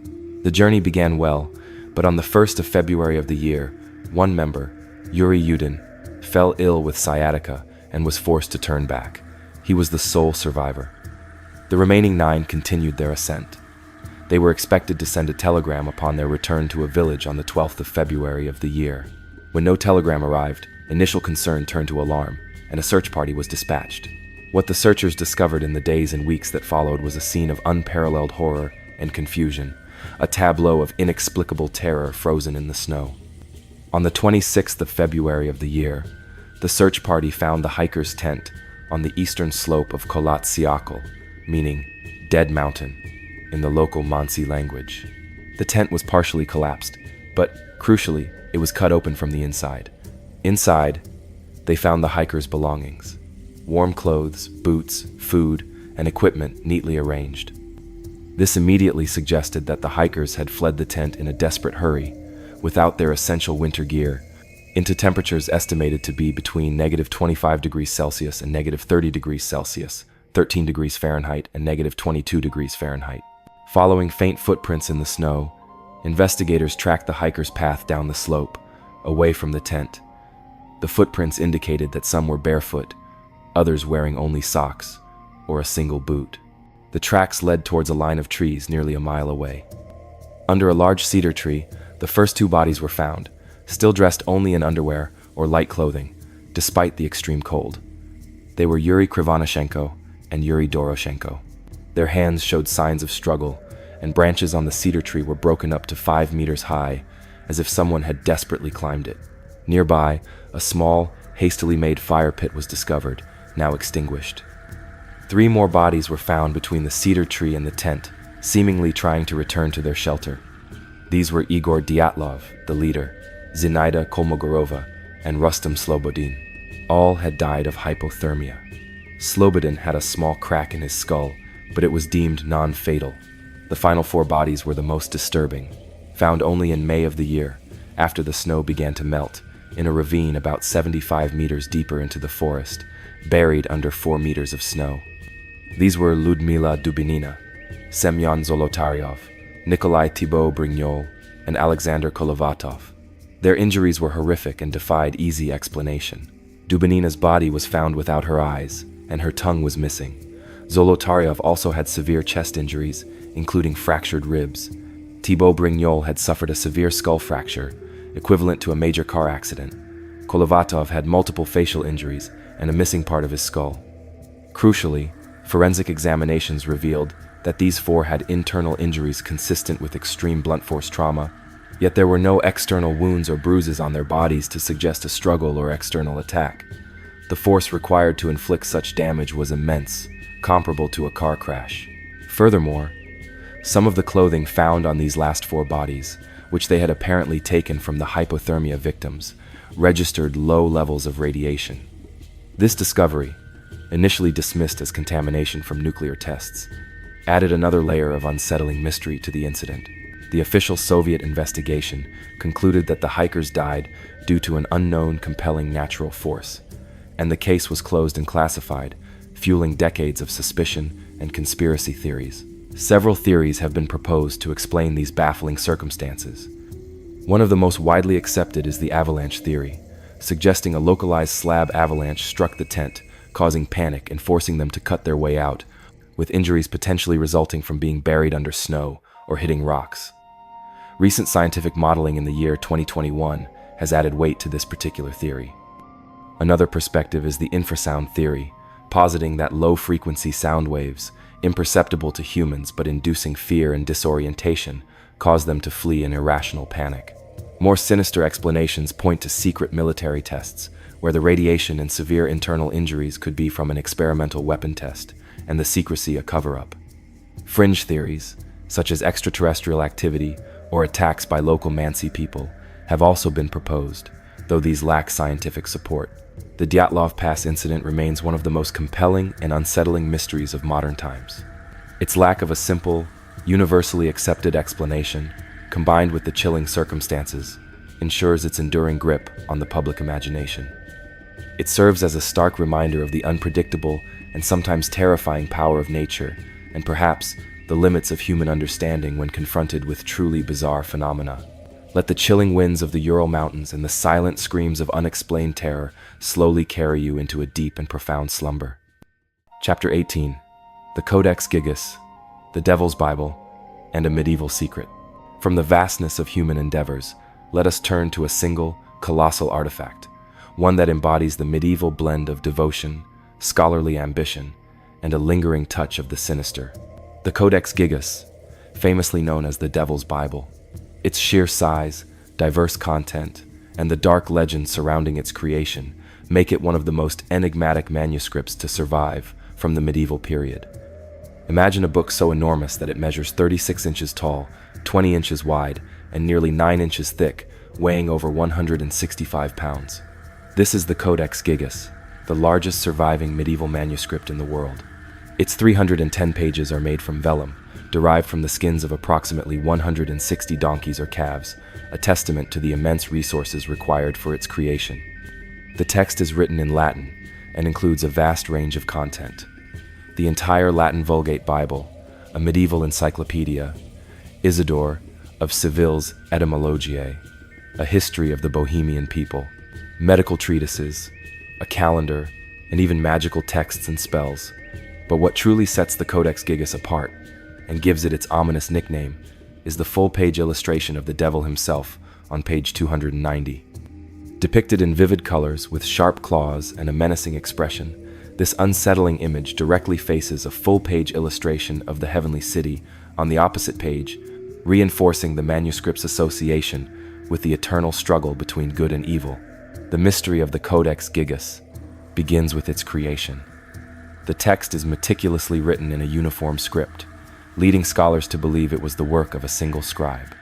The journey began well, but on the 1st of February of the year, one member, Yuri Yudin, fell ill with sciatica and was forced to turn back. He was the sole survivor. The remaining 9 continued their ascent. They were expected to send a telegram upon their return to a village on the 12th of February of the year. When no telegram arrived, initial concern turned to alarm, and a search party was dispatched. What the searchers discovered in the days and weeks that followed was a scene of unparalleled horror and confusion, a tableau of inexplicable terror frozen in the snow. On the 26th of February of the year, the search party found the hiker's tent on the eastern slope of Kholat Syakhl, meaning Dead Mountain, in the local Mansi language. The tent was partially collapsed, but, crucially, it was cut open from the inside. Inside, they found the hikers' belongings: warm clothes, boots, food, and equipment neatly arranged. This immediately suggested that the hikers had fled the tent in a desperate hurry, without their essential winter gear, into temperatures estimated to be between -25°C and -30°C, 13°F, and -22°F. Following faint footprints in the snow, investigators tracked the hikers' path down the slope, away from the tent. The footprints indicated that some were barefoot, others wearing only socks, or a single boot. The tracks led towards a line of trees nearly a mile away. Under a large cedar tree, the first two bodies were found, still dressed only in underwear or light clothing, despite the extreme cold. They were Yuri Krivonishenko and Yuri Doroshenko. Their hands showed signs of struggle, and branches on the cedar tree were broken up to 5 meters high, as if someone had desperately climbed it. Nearby, a small, hastily made fire pit was discovered, now extinguished. 3 more bodies were found between the cedar tree and the tent, seemingly trying to return to their shelter. These were Igor Dyatlov, the leader, Zinaida Kolmogorova, and Rustam Slobodin. All had died of hypothermia. Slobodin had a small crack in his skull, but it was deemed non-fatal. The final 4 bodies were the most disturbing, found only in May of the year, after the snow began to melt, in a ravine about 75 meters deeper into the forest, buried under 4 meters of snow. These were Ludmila Dubinina, Semyon Zolotaryov, Nikolai Thibault Brignol, and Alexander Kolovatov. Their injuries were horrific and defied easy explanation. Dubinina's body was found without her eyes, and her tongue was missing. Zolotaryov also had severe chest injuries, including fractured ribs. Thibault Brignol had suffered a severe skull fracture, equivalent to a major car accident. Kolovatov had multiple facial injuries and a missing part of his skull. Crucially, forensic examinations revealed that these 4 had internal injuries consistent with extreme blunt force trauma, yet there were no external wounds or bruises on their bodies to suggest a struggle or external attack. The force required to inflict such damage was immense, comparable to a car crash. Furthermore, some of the clothing found on these last 4 bodies, which they had apparently taken from the hypothermia victims, registered low levels of radiation. This discovery, initially dismissed as contamination from nuclear tests, added another layer of unsettling mystery to the incident. The official Soviet investigation concluded that the hikers died due to an unknown compelling natural force, and the case was closed and classified, fueling decades of suspicion and conspiracy theories. Several theories have been proposed to explain these baffling circumstances. One of the most widely accepted is the avalanche theory, suggesting a localized slab avalanche struck the tent, causing panic and forcing them to cut their way out, with injuries potentially resulting from being buried under snow or hitting rocks. Recent scientific modeling in the year 2021 has added weight to this particular theory. Another perspective is the infrasound theory, positing that low-frequency sound waves, imperceptible to humans but inducing fear and disorientation, cause them to flee in irrational panic. More sinister explanations point to secret military tests, where the radiation and severe internal injuries could be from an experimental weapon test, and the secrecy a cover-up. Fringe theories, such as extraterrestrial activity or attacks by local Mansi people, have also been proposed, though these lack scientific support. The Dyatlov Pass incident remains one of the most compelling and unsettling mysteries of modern times. Its lack of a simple, universally accepted explanation, combined with the chilling circumstances, ensures its enduring grip on the public imagination. It serves as a stark reminder of the unpredictable and sometimes terrifying power of nature, and perhaps the limits of human understanding when confronted with truly bizarre phenomena. Let the chilling winds of the Ural Mountains and the silent screams of unexplained terror slowly carry you into a deep and profound slumber. Chapter 18. The Codex Gigas, the Devil's Bible, and a Medieval Secret. From the vastness of human endeavors, let us turn to a single, colossal artifact, one that embodies the medieval blend of devotion, scholarly ambition, and a lingering touch of the sinister. The Codex Gigas, famously known as the Devil's Bible. Its sheer size, diverse content, and the dark legends surrounding its creation make it one of the most enigmatic manuscripts to survive from the medieval period. Imagine a book so enormous that it measures 36 inches tall, 20 inches wide, and nearly 9 inches thick, weighing over 165 pounds. This is the Codex Gigas, the largest surviving medieval manuscript in the world. Its 310 pages are made from vellum, derived from the skins of approximately 160 donkeys or calves, a testament to the immense resources required for its creation. The text is written in Latin and includes a vast range of content. The entire Latin Vulgate Bible, a medieval encyclopedia, Isidore of Seville's Etymologiae, a history of the Bohemian people, medical treatises, a calendar, and even magical texts and spells. But what truly sets the Codex Gigas apart, and gives it its ominous nickname, is the full-page illustration of the devil himself on page 290. Depicted in vivid colors with sharp claws and a menacing expression, this unsettling image directly faces a full-page illustration of the heavenly city on the opposite page, reinforcing the manuscript's association with the eternal struggle between good and evil. The mystery of the Codex Gigas begins with its creation. The text is meticulously written in a uniform script, leading scholars to believe it was the work of a single scribe.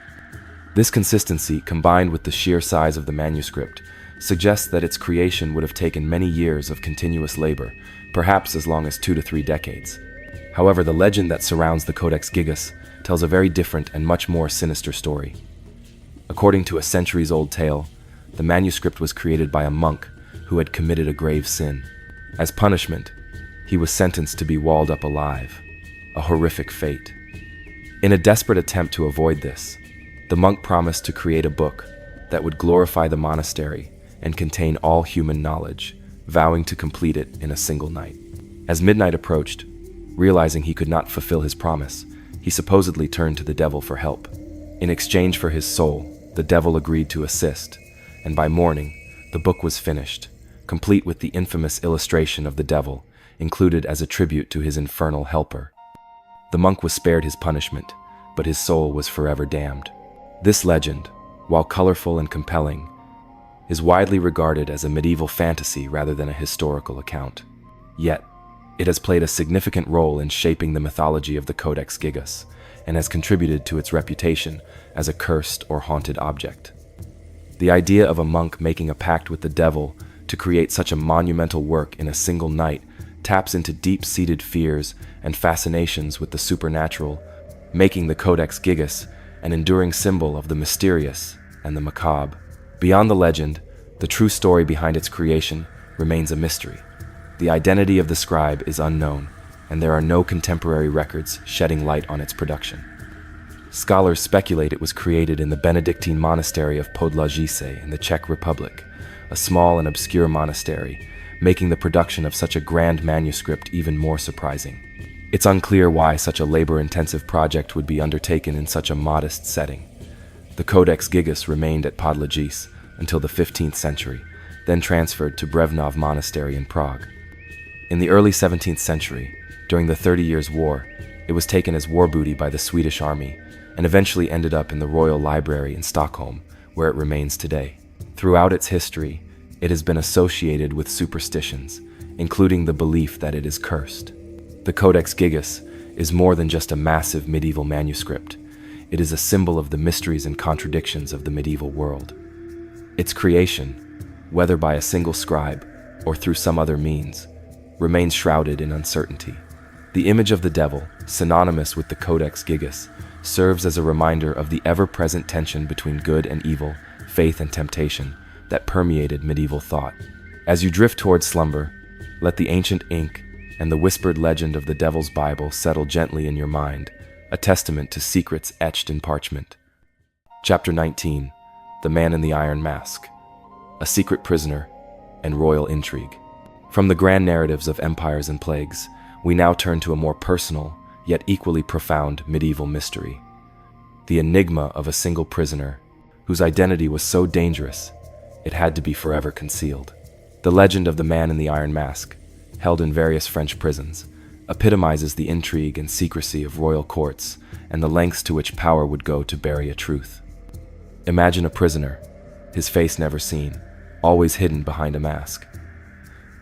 This consistency, combined with the sheer size of the manuscript, suggests that its creation would have taken many years of continuous labor, perhaps as long as 2 to 3 decades. However, the legend that surrounds the Codex Gigas tells a very different and much more sinister story. According to a centuries-old tale, the manuscript was created by a monk who had committed a grave sin. As punishment, he was sentenced to be walled up alive, a horrific fate. In a desperate attempt to avoid this, the monk promised to create a book that would glorify the monastery and contain all human knowledge, vowing to complete it in a single night. As midnight approached, realizing he could not fulfill his promise, he supposedly turned to the devil for help. In exchange for his soul, the devil agreed to assist, and by morning, the book was finished, complete with the infamous illustration of the devil, included as a tribute to his infernal helper. The monk was spared his punishment, but his soul was forever damned. This legend, while colorful and compelling, is widely regarded as a medieval fantasy rather than a historical account. Yet, it has played a significant role in shaping the mythology of the Codex Gigas and has contributed to its reputation as a cursed or haunted object. The idea of a monk making a pact with the devil to create such a monumental work in a single night taps into deep-seated fears and fascinations with the supernatural, making the Codex Gigas an enduring symbol of the mysterious and the macabre. Beyond the legend, the true story behind its creation remains a mystery. The identity of the scribe is unknown, and there are no contemporary records shedding light on its production. Scholars speculate it was created in the Benedictine monastery of Podlažice in the Czech Republic, a small and obscure monastery, making the production of such a grand manuscript even more surprising. It's unclear why such a labor-intensive project would be undertaken in such a modest setting. The Codex Gigas remained at Podlažice until the 15th century, then transferred to Brevnov Monastery in Prague. In the early 17th century, during the 30 Years' War, it was taken as war booty by the Swedish army and eventually ended up in the Royal Library in Stockholm, where it remains today. Throughout its history, it has been associated with superstitions, including the belief that it is cursed. The Codex Gigas is more than just a massive medieval manuscript. It is a symbol of the mysteries and contradictions of the medieval world. Its creation, whether by a single scribe or through some other means, remains shrouded in uncertainty. The image of the devil, synonymous with the Codex Gigas, serves as a reminder of the ever-present tension between good and evil, faith and temptation, that permeated medieval thought. As you drift towards slumber, let the ancient ink and the whispered legend of the Devil's Bible settle gently in your mind, a testament to secrets etched in parchment. Chapter 19, The Man in the Iron Mask, A Secret Prisoner, and Royal Intrigue. From the grand narratives of empires and plagues, we now turn to a more personal, yet equally profound medieval mystery. The enigma of a single prisoner, whose identity was so dangerous, it had to be forever concealed. The legend of the Man in the Iron Mask, held in various French prisons, epitomizes the intrigue and secrecy of royal courts and the lengths to which power would go to bury a truth. Imagine a prisoner, his face never seen, always hidden behind a mask.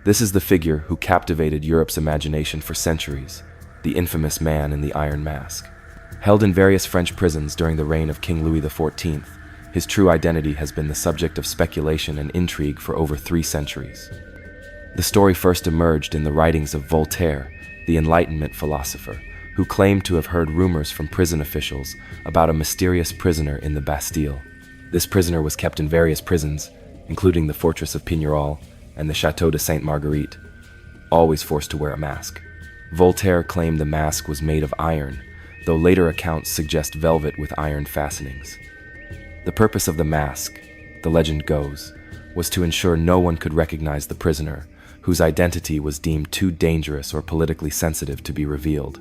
This is the figure who captivated Europe's imagination for centuries, the infamous man in the iron mask. Held in various French prisons during the reign of King Louis XIV, his true identity has been the subject of speculation and intrigue for over 3 centuries. The story first emerged in the writings of Voltaire, the Enlightenment philosopher, who claimed to have heard rumors from prison officials about a mysterious prisoner in the Bastille. This prisoner was kept in various prisons, including the fortress of Pignerol and the Château de Sainte-Marguerite, always forced to wear a mask. Voltaire claimed the mask was made of iron, though later accounts suggest velvet with iron fastenings. The purpose of the mask, the legend goes, was to ensure no one could recognize the prisoner, whose identity was deemed too dangerous or politically sensitive to be revealed.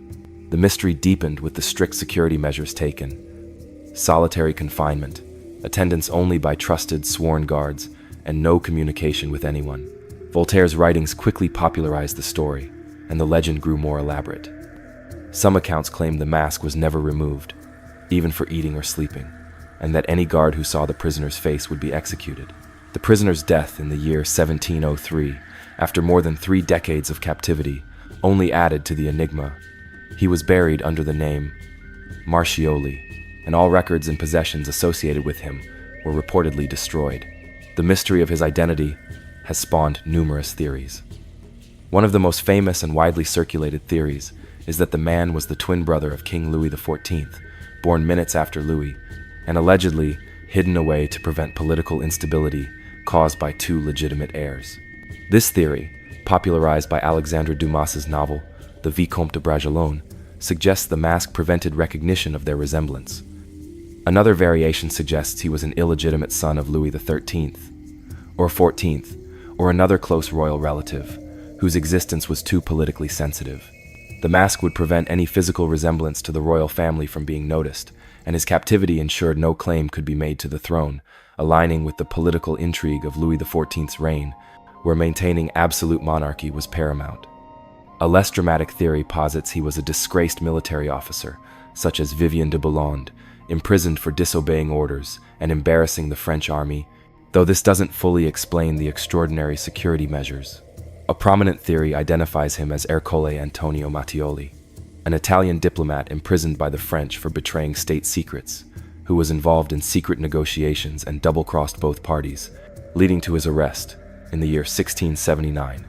The mystery deepened with the strict security measures taken: solitary confinement, attendance only by trusted, sworn guards, and no communication with anyone. Voltaire's writings quickly popularized the story, and the legend grew more elaborate. Some accounts claim the mask was never removed, even for eating or sleeping, and that any guard who saw the prisoner's face would be executed. The prisoner's death in the year 1703, after more than 3 decades of captivity, only added to the enigma. He was buried under the name Marchioli, and all records and possessions associated with him were reportedly destroyed. The mystery of his identity has spawned numerous theories. One of the most famous and widely circulated theories is that the man was the twin brother of King Louis XIV, born minutes after Louis, and allegedly hidden away to prevent political instability caused by 2 legitimate heirs. This theory, popularized by Alexandre Dumas's novel, The Vicomte de Bragelonne, suggests the mask prevented recognition of their resemblance. Another variation suggests he was an illegitimate son of Louis XIII, or XIV, or another close royal relative, whose existence was too politically sensitive. The mask would prevent any physical resemblance to the royal family from being noticed, and his captivity ensured no claim could be made to the throne, aligning with the political intrigue of Louis XIV's reign, where maintaining absolute monarchy was paramount. A less dramatic theory posits he was a disgraced military officer, such as Vivien de Boulogne, imprisoned for disobeying orders and embarrassing the French army, though this doesn't fully explain the extraordinary security measures. A prominent theory identifies him as Ercole Antonio Mattioli, an Italian diplomat imprisoned by the French for betraying state secrets, who was involved in secret negotiations and double-crossed both parties, leading to his arrest in the year 1679.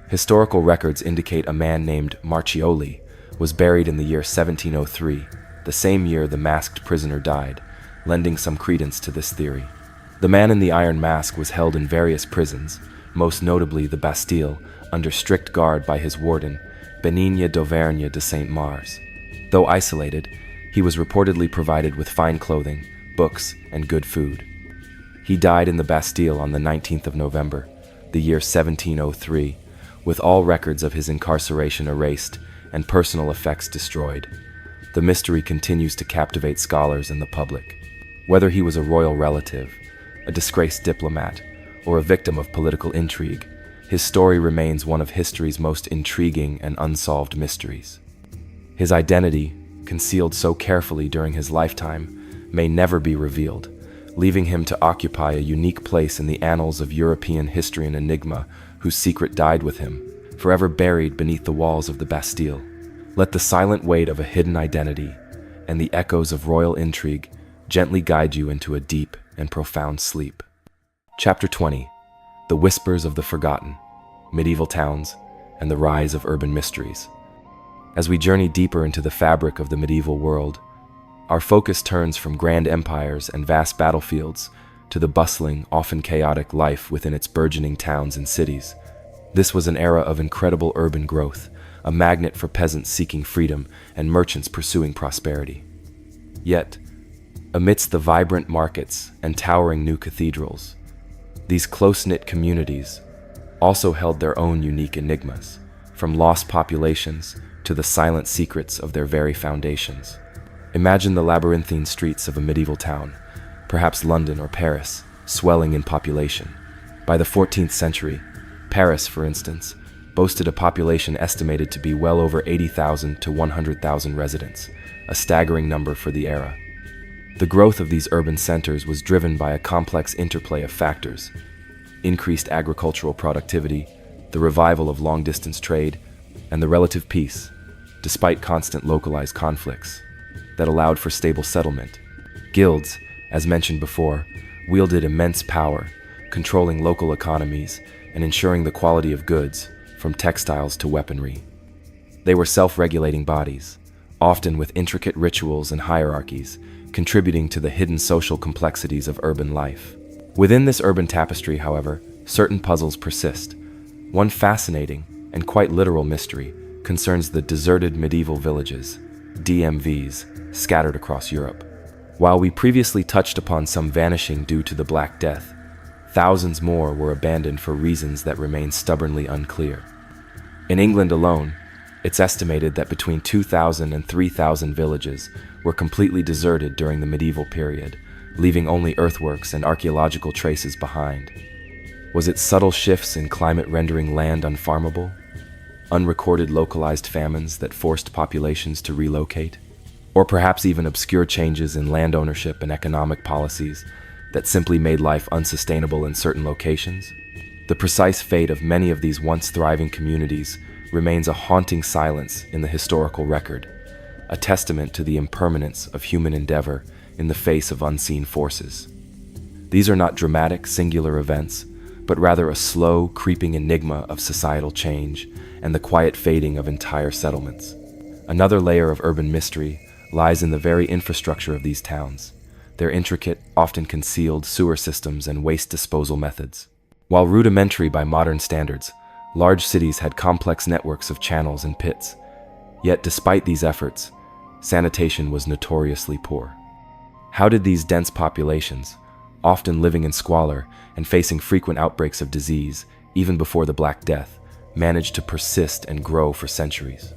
Historical records indicate a man named Marchioli was buried in the year 1703, the same year the masked prisoner died, lending some credence to this theory. The man in the iron mask was held in various prisons, most notably the Bastille, under strict guard by his warden, Benigne d'Auvergne de Saint-Mars. Though isolated, he was reportedly provided with fine clothing, books, and good food. He died in the Bastille on the 19th of November, the year 1703, with all records of his incarceration erased and personal effects destroyed. The mystery continues to captivate scholars and the public. Whether he was a royal relative, a disgraced diplomat, or a victim of political intrigue, his story remains one of history's most intriguing and unsolved mysteries. His identity, concealed so carefully during his lifetime, may never be revealed, leaving him to occupy a unique place in the annals of European history and enigma, whose secret died with him, forever buried beneath the walls of the Bastille. Let the silent weight of a hidden identity and the echoes of royal intrigue gently guide you into a deep and profound sleep. Chapter 20. The Whispers of the Forgotten, Medieval Towns, and the Rise of Urban Mysteries. As we journey deeper into the fabric of the medieval world, our focus turns from grand empires and vast battlefields to the bustling, often chaotic life within its burgeoning towns and cities. This was an era of incredible urban growth, a magnet for peasants seeking freedom and merchants pursuing prosperity. Yet, amidst the vibrant markets and towering new cathedrals, these close-knit communities also held their own unique enigmas, from lost populations to the silent secrets of their very foundations. Imagine the labyrinthine streets of a medieval town, perhaps London or Paris, swelling in population. By the 14th century, Paris, for instance, boasted a population estimated to be well over 80,000 to 100,000 residents, a staggering number for the era. The growth of these urban centers was driven by a complex interplay of factors: increased agricultural productivity, the revival of long-distance trade, and the relative peace, despite constant localized conflicts, that allowed for stable settlement. Guilds, as mentioned before, wielded immense power, controlling local economies and ensuring the quality of goods, from textiles to weaponry. They were self-regulating bodies, often with intricate rituals and hierarchies, contributing to the hidden social complexities of urban life. Within this urban tapestry, however, certain puzzles persist. One fascinating and quite literal mystery concerns the deserted medieval villages, DMVs, scattered across Europe. While we previously touched upon some vanishing due to the Black Death, thousands more were abandoned for reasons that remain stubbornly unclear. In England alone, it's estimated that between 2,000 and 3,000 villages were completely deserted during the medieval period, leaving only earthworks and archaeological traces behind. Was it subtle shifts in climate rendering land unfarmable? Unrecorded localized famines that forced populations to relocate? Or perhaps even obscure changes in land ownership and economic policies that simply made life unsustainable in certain locations? The precise fate of many of these once thriving communities remains a haunting silence in the historical record, a testament to the impermanence of human endeavor in the face of unseen forces. These are not dramatic, singular events, but rather a slow, creeping enigma of societal change and the quiet fading of entire settlements. Another layer of urban mystery lies in the very infrastructure of these towns, their intricate, often concealed sewer systems and waste disposal methods. While rudimentary by modern standards, large cities had complex networks of channels and pits. Yet despite these efforts, sanitation was notoriously poor. How did these dense populations, often living in squalor and facing frequent outbreaks of disease, even before the Black Death, manage to persist and grow for centuries?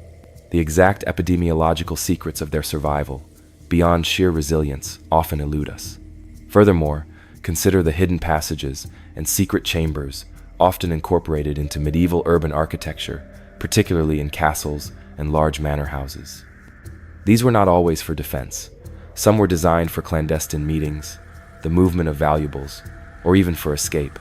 The exact epidemiological secrets of their survival, beyond sheer resilience, often elude us. Furthermore, consider the hidden passages and secret chambers often incorporated into medieval urban architecture, particularly in castles and large manor houses. These were not always for defense. Some were designed for clandestine meetings, the movement of valuables, or even for escape.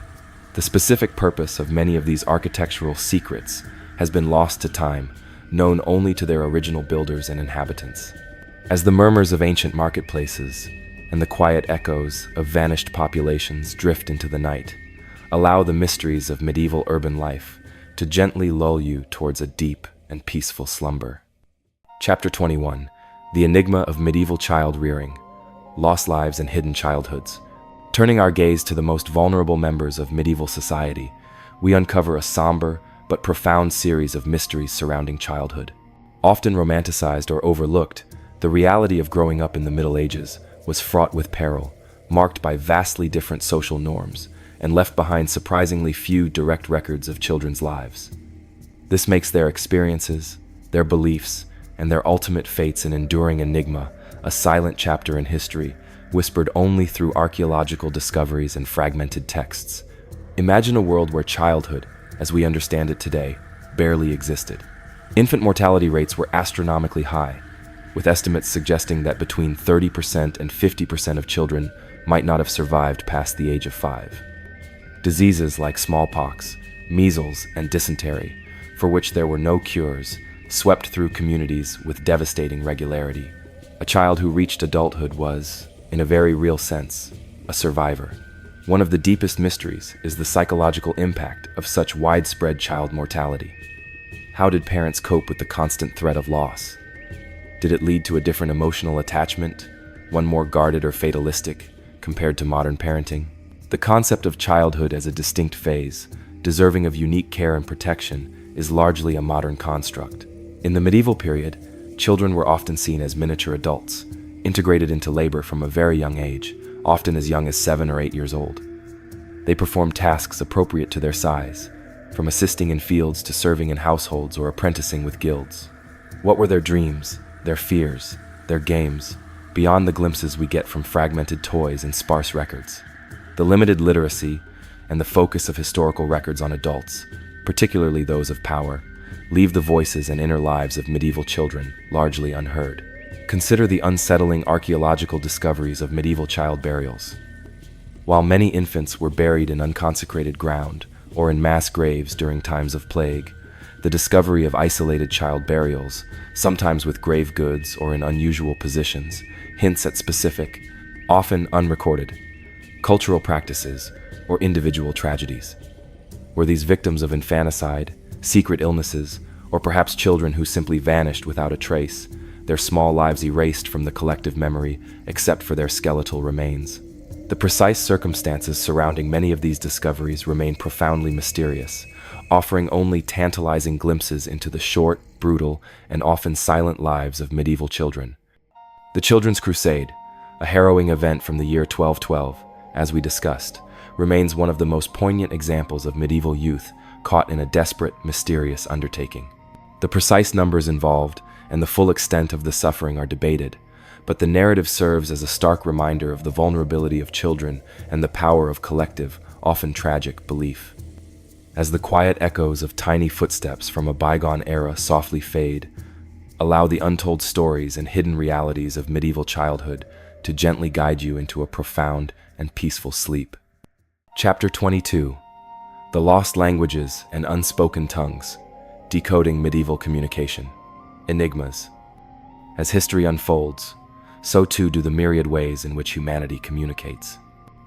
The specific purpose of many of these architectural secrets has been lost to time, known only to their original builders and inhabitants. As the murmurs of ancient marketplaces and the quiet echoes of vanished populations drift into the night, allow the mysteries of medieval urban life to gently lull you towards a deep and peaceful slumber. Chapter 21: The Enigma of Medieval Child Rearing, Lost Lives and Hidden Childhoods. Turning our gaze to the most vulnerable members of medieval society, we uncover a somber but profound series of mysteries surrounding childhood. Often romanticized or overlooked, the reality of growing up in the Middle Ages was fraught with peril, marked by vastly different social norms, and left behind surprisingly few direct records of children's lives. This makes their experiences, their beliefs, and their ultimate fates an enduring enigma, a silent chapter in history, whispered only through archaeological discoveries and fragmented texts. Imagine a world where childhood, as we understand it today, barely existed. Infant mortality rates were astronomically high, with estimates suggesting that between 30% and 50% of children might not have survived past the age of 5. Diseases like smallpox, measles, and dysentery, for which there were no cures, swept through communities with devastating regularity. A child who reached adulthood was, in a very real sense, a survivor. One of the deepest mysteries is the psychological impact of such widespread child mortality. How did parents cope with the constant threat of loss? Did it lead to a different emotional attachment, one more guarded or fatalistic, compared to modern parenting? The concept of childhood as a distinct phase, deserving of unique care and protection, is largely a modern construct. In the medieval period, children were often seen as miniature adults, integrated into labor from a very young age, often as young as 7 or 8 years old. They performed tasks appropriate to their size, from assisting in fields to serving in households or apprenticing with guilds. What were their dreams, their fears, their games, beyond the glimpses we get from fragmented toys and sparse records? The limited literacy and the focus of historical records on adults, particularly those of power, leave the voices and inner lives of medieval children largely unheard. Consider the unsettling archaeological discoveries of medieval child burials. While many infants were buried in unconsecrated ground or in mass graves during times of plague, The discovery of isolated child burials, sometimes with grave goods or in unusual positions, hints at specific, often unrecorded, cultural practices or individual tragedies. Were these victims of infanticide, secret illnesses, or perhaps children who simply vanished without a trace, their small lives erased from the collective memory except for their skeletal remains? The precise circumstances surrounding many of these discoveries remain profoundly mysterious, offering only tantalizing glimpses into the short, brutal, and often silent lives of medieval children. The Children's Crusade, a harrowing event from the year 1212, as we discussed, remains one of the most poignant examples of medieval youth caught in a desperate, mysterious undertaking. The precise numbers involved and the full extent of the suffering are debated, but the narrative serves as a stark reminder of the vulnerability of children and the power of collective, often tragic, belief. As the quiet echoes of tiny footsteps from a bygone era softly fade, allow the untold stories and hidden realities of medieval childhood to gently guide you into a profound and peaceful sleep. Chapter 22: The Lost Languages and Unspoken Tongues, Decoding Medieval Communication. Enigmas. As history unfolds, so too do the myriad ways in which humanity communicates.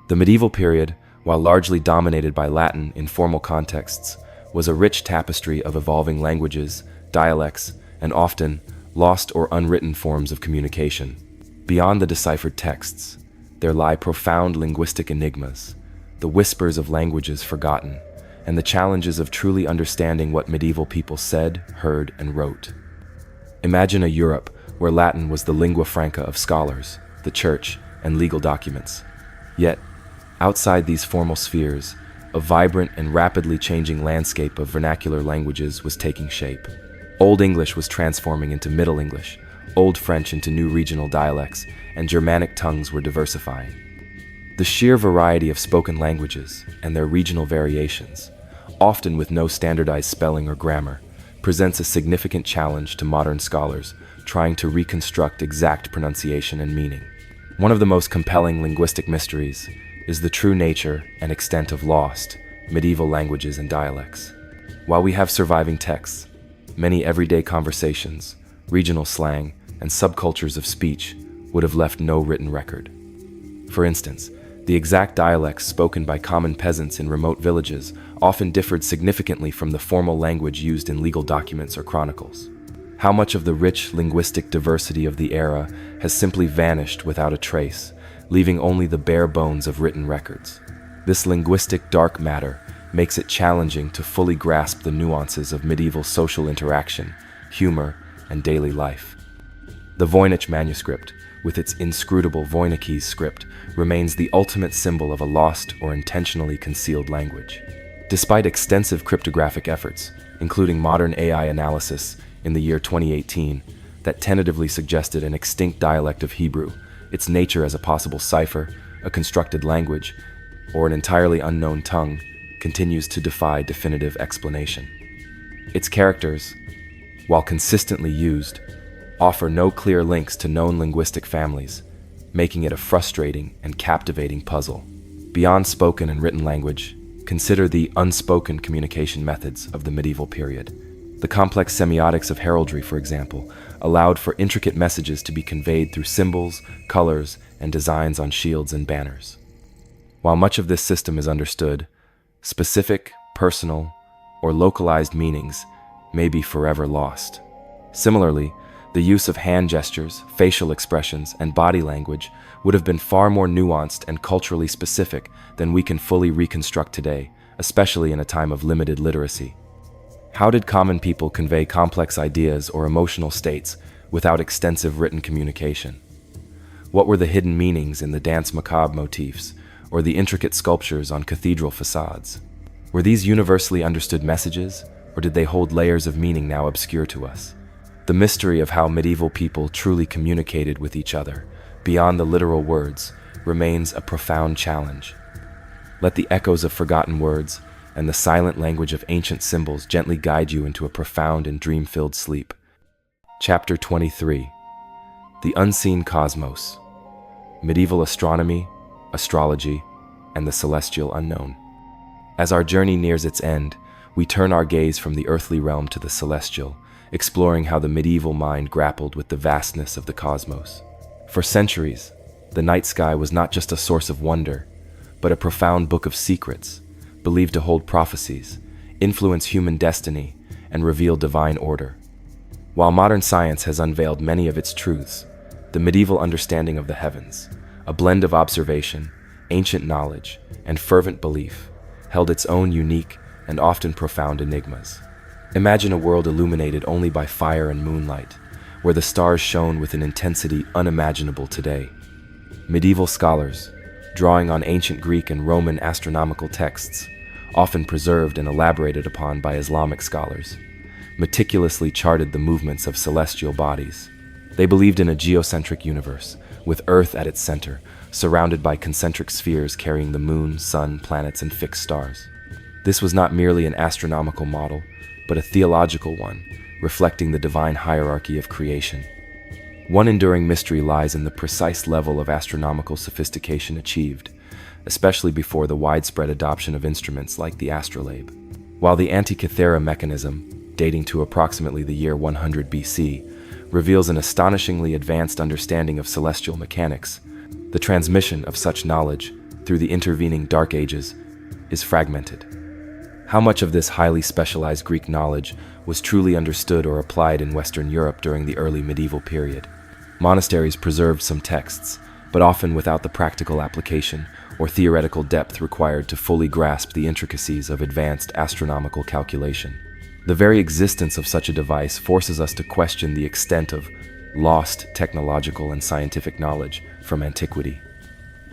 The medieval period, while largely dominated by Latin in formal contexts, was a rich tapestry of evolving languages, dialects, and often lost or unwritten forms of communication. Beyond the deciphered texts, there lie profound linguistic enigmas, the whispers of languages forgotten, and the challenges of truly understanding what medieval people said, heard, and wrote. Imagine a Europe where Latin was the lingua franca of scholars, the church, and legal documents. Yet, outside these formal spheres, a vibrant and rapidly changing landscape of vernacular languages was taking shape. Old English was transforming into Middle English, Old French into new regional dialects, and Germanic tongues were diversifying. The sheer variety of spoken languages and their regional variations, often with no standardized spelling or grammar, presents a significant challenge to modern scholars trying to reconstruct exact pronunciation and meaning. One of the most compelling linguistic mysteries is the true nature and extent of lost medieval languages and dialects. While we have surviving texts, many everyday conversations, regional slang, and subcultures of speech would have left no written record. For instance, the exact dialects spoken by common peasants in remote villages often differed significantly from the formal language used in legal documents or chronicles. How much of the rich linguistic diversity of the era has simply vanished without a trace, leaving only the bare bones of written records? This linguistic dark matter makes it challenging to fully grasp the nuances of medieval social interaction, humor, and daily life. The Voynich manuscript, with its inscrutable Voynichese script, remains the ultimate symbol of a lost or intentionally concealed language. Despite extensive cryptographic efforts, including modern AI analysis in the year 2018, that tentatively suggested an extinct dialect of Hebrew, its nature as a possible cipher, a constructed language, or an entirely unknown tongue continues to defy definitive explanation. Its characters, while consistently used, offer no clear links to known linguistic families, making it a frustrating and captivating puzzle. Beyond spoken and written language, consider the unspoken communication methods of the medieval period. The complex semiotics of heraldry, for example, allowed for intricate messages to be conveyed through symbols, colors, and designs on shields and banners. While much of this system is understood, specific, personal, or localized meanings may be forever lost. Similarly, the use of hand gestures, facial expressions, and body language would have been far more nuanced and culturally specific than we can fully reconstruct today, especially in a time of limited literacy. How did common people convey complex ideas or emotional states without extensive written communication? What were the hidden meanings in the dance macabre motifs or the intricate sculptures on cathedral facades? Were these universally understood messages, or did they hold layers of meaning now obscure to us? The mystery of how medieval people truly communicated with each other, beyond the literal words, remains a profound challenge. Let the echoes of forgotten words and the silent language of ancient symbols gently guide you into a profound and dream-filled sleep. Chapter 23: The Unseen Cosmos, Medieval Astronomy, Astrology, and the Celestial Unknown. As our journey nears its end, we turn our gaze from the earthly realm to the celestial, exploring how the medieval mind grappled with the vastness of the cosmos. For centuries, the night sky was not just a source of wonder, but a profound book of secrets, believed to hold prophecies, influence human destiny, and reveal divine order. While modern science has unveiled many of its truths, the medieval understanding of the heavens, a blend of observation, ancient knowledge, and fervent belief, held its own unique and often profound enigmas. Imagine a world illuminated only by fire and moonlight, where the stars shone with an intensity unimaginable today. Medieval scholars, drawing on ancient Greek and Roman astronomical texts, often preserved and elaborated upon by Islamic scholars, meticulously charted the movements of celestial bodies. They believed in a geocentric universe, with Earth at its center, surrounded by concentric spheres carrying the moon, sun, planets, and fixed stars. This was not merely an astronomical model, but a theological one, reflecting the divine hierarchy of creation. One enduring mystery lies in the precise level of astronomical sophistication achieved, especially before the widespread adoption of instruments like the astrolabe. While the Antikythera mechanism, dating to approximately the year 100 BC, reveals an astonishingly advanced understanding of celestial mechanics, the transmission of such knowledge through the intervening Dark Ages is fragmented. How much of this highly specialized Greek knowledge was truly understood or applied in Western Europe during the early medieval period? Monasteries preserved some texts, but often without the practical application or theoretical depth required to fully grasp the intricacies of advanced astronomical calculation. The very existence of such a device forces us to question the extent of lost technological and scientific knowledge from antiquity.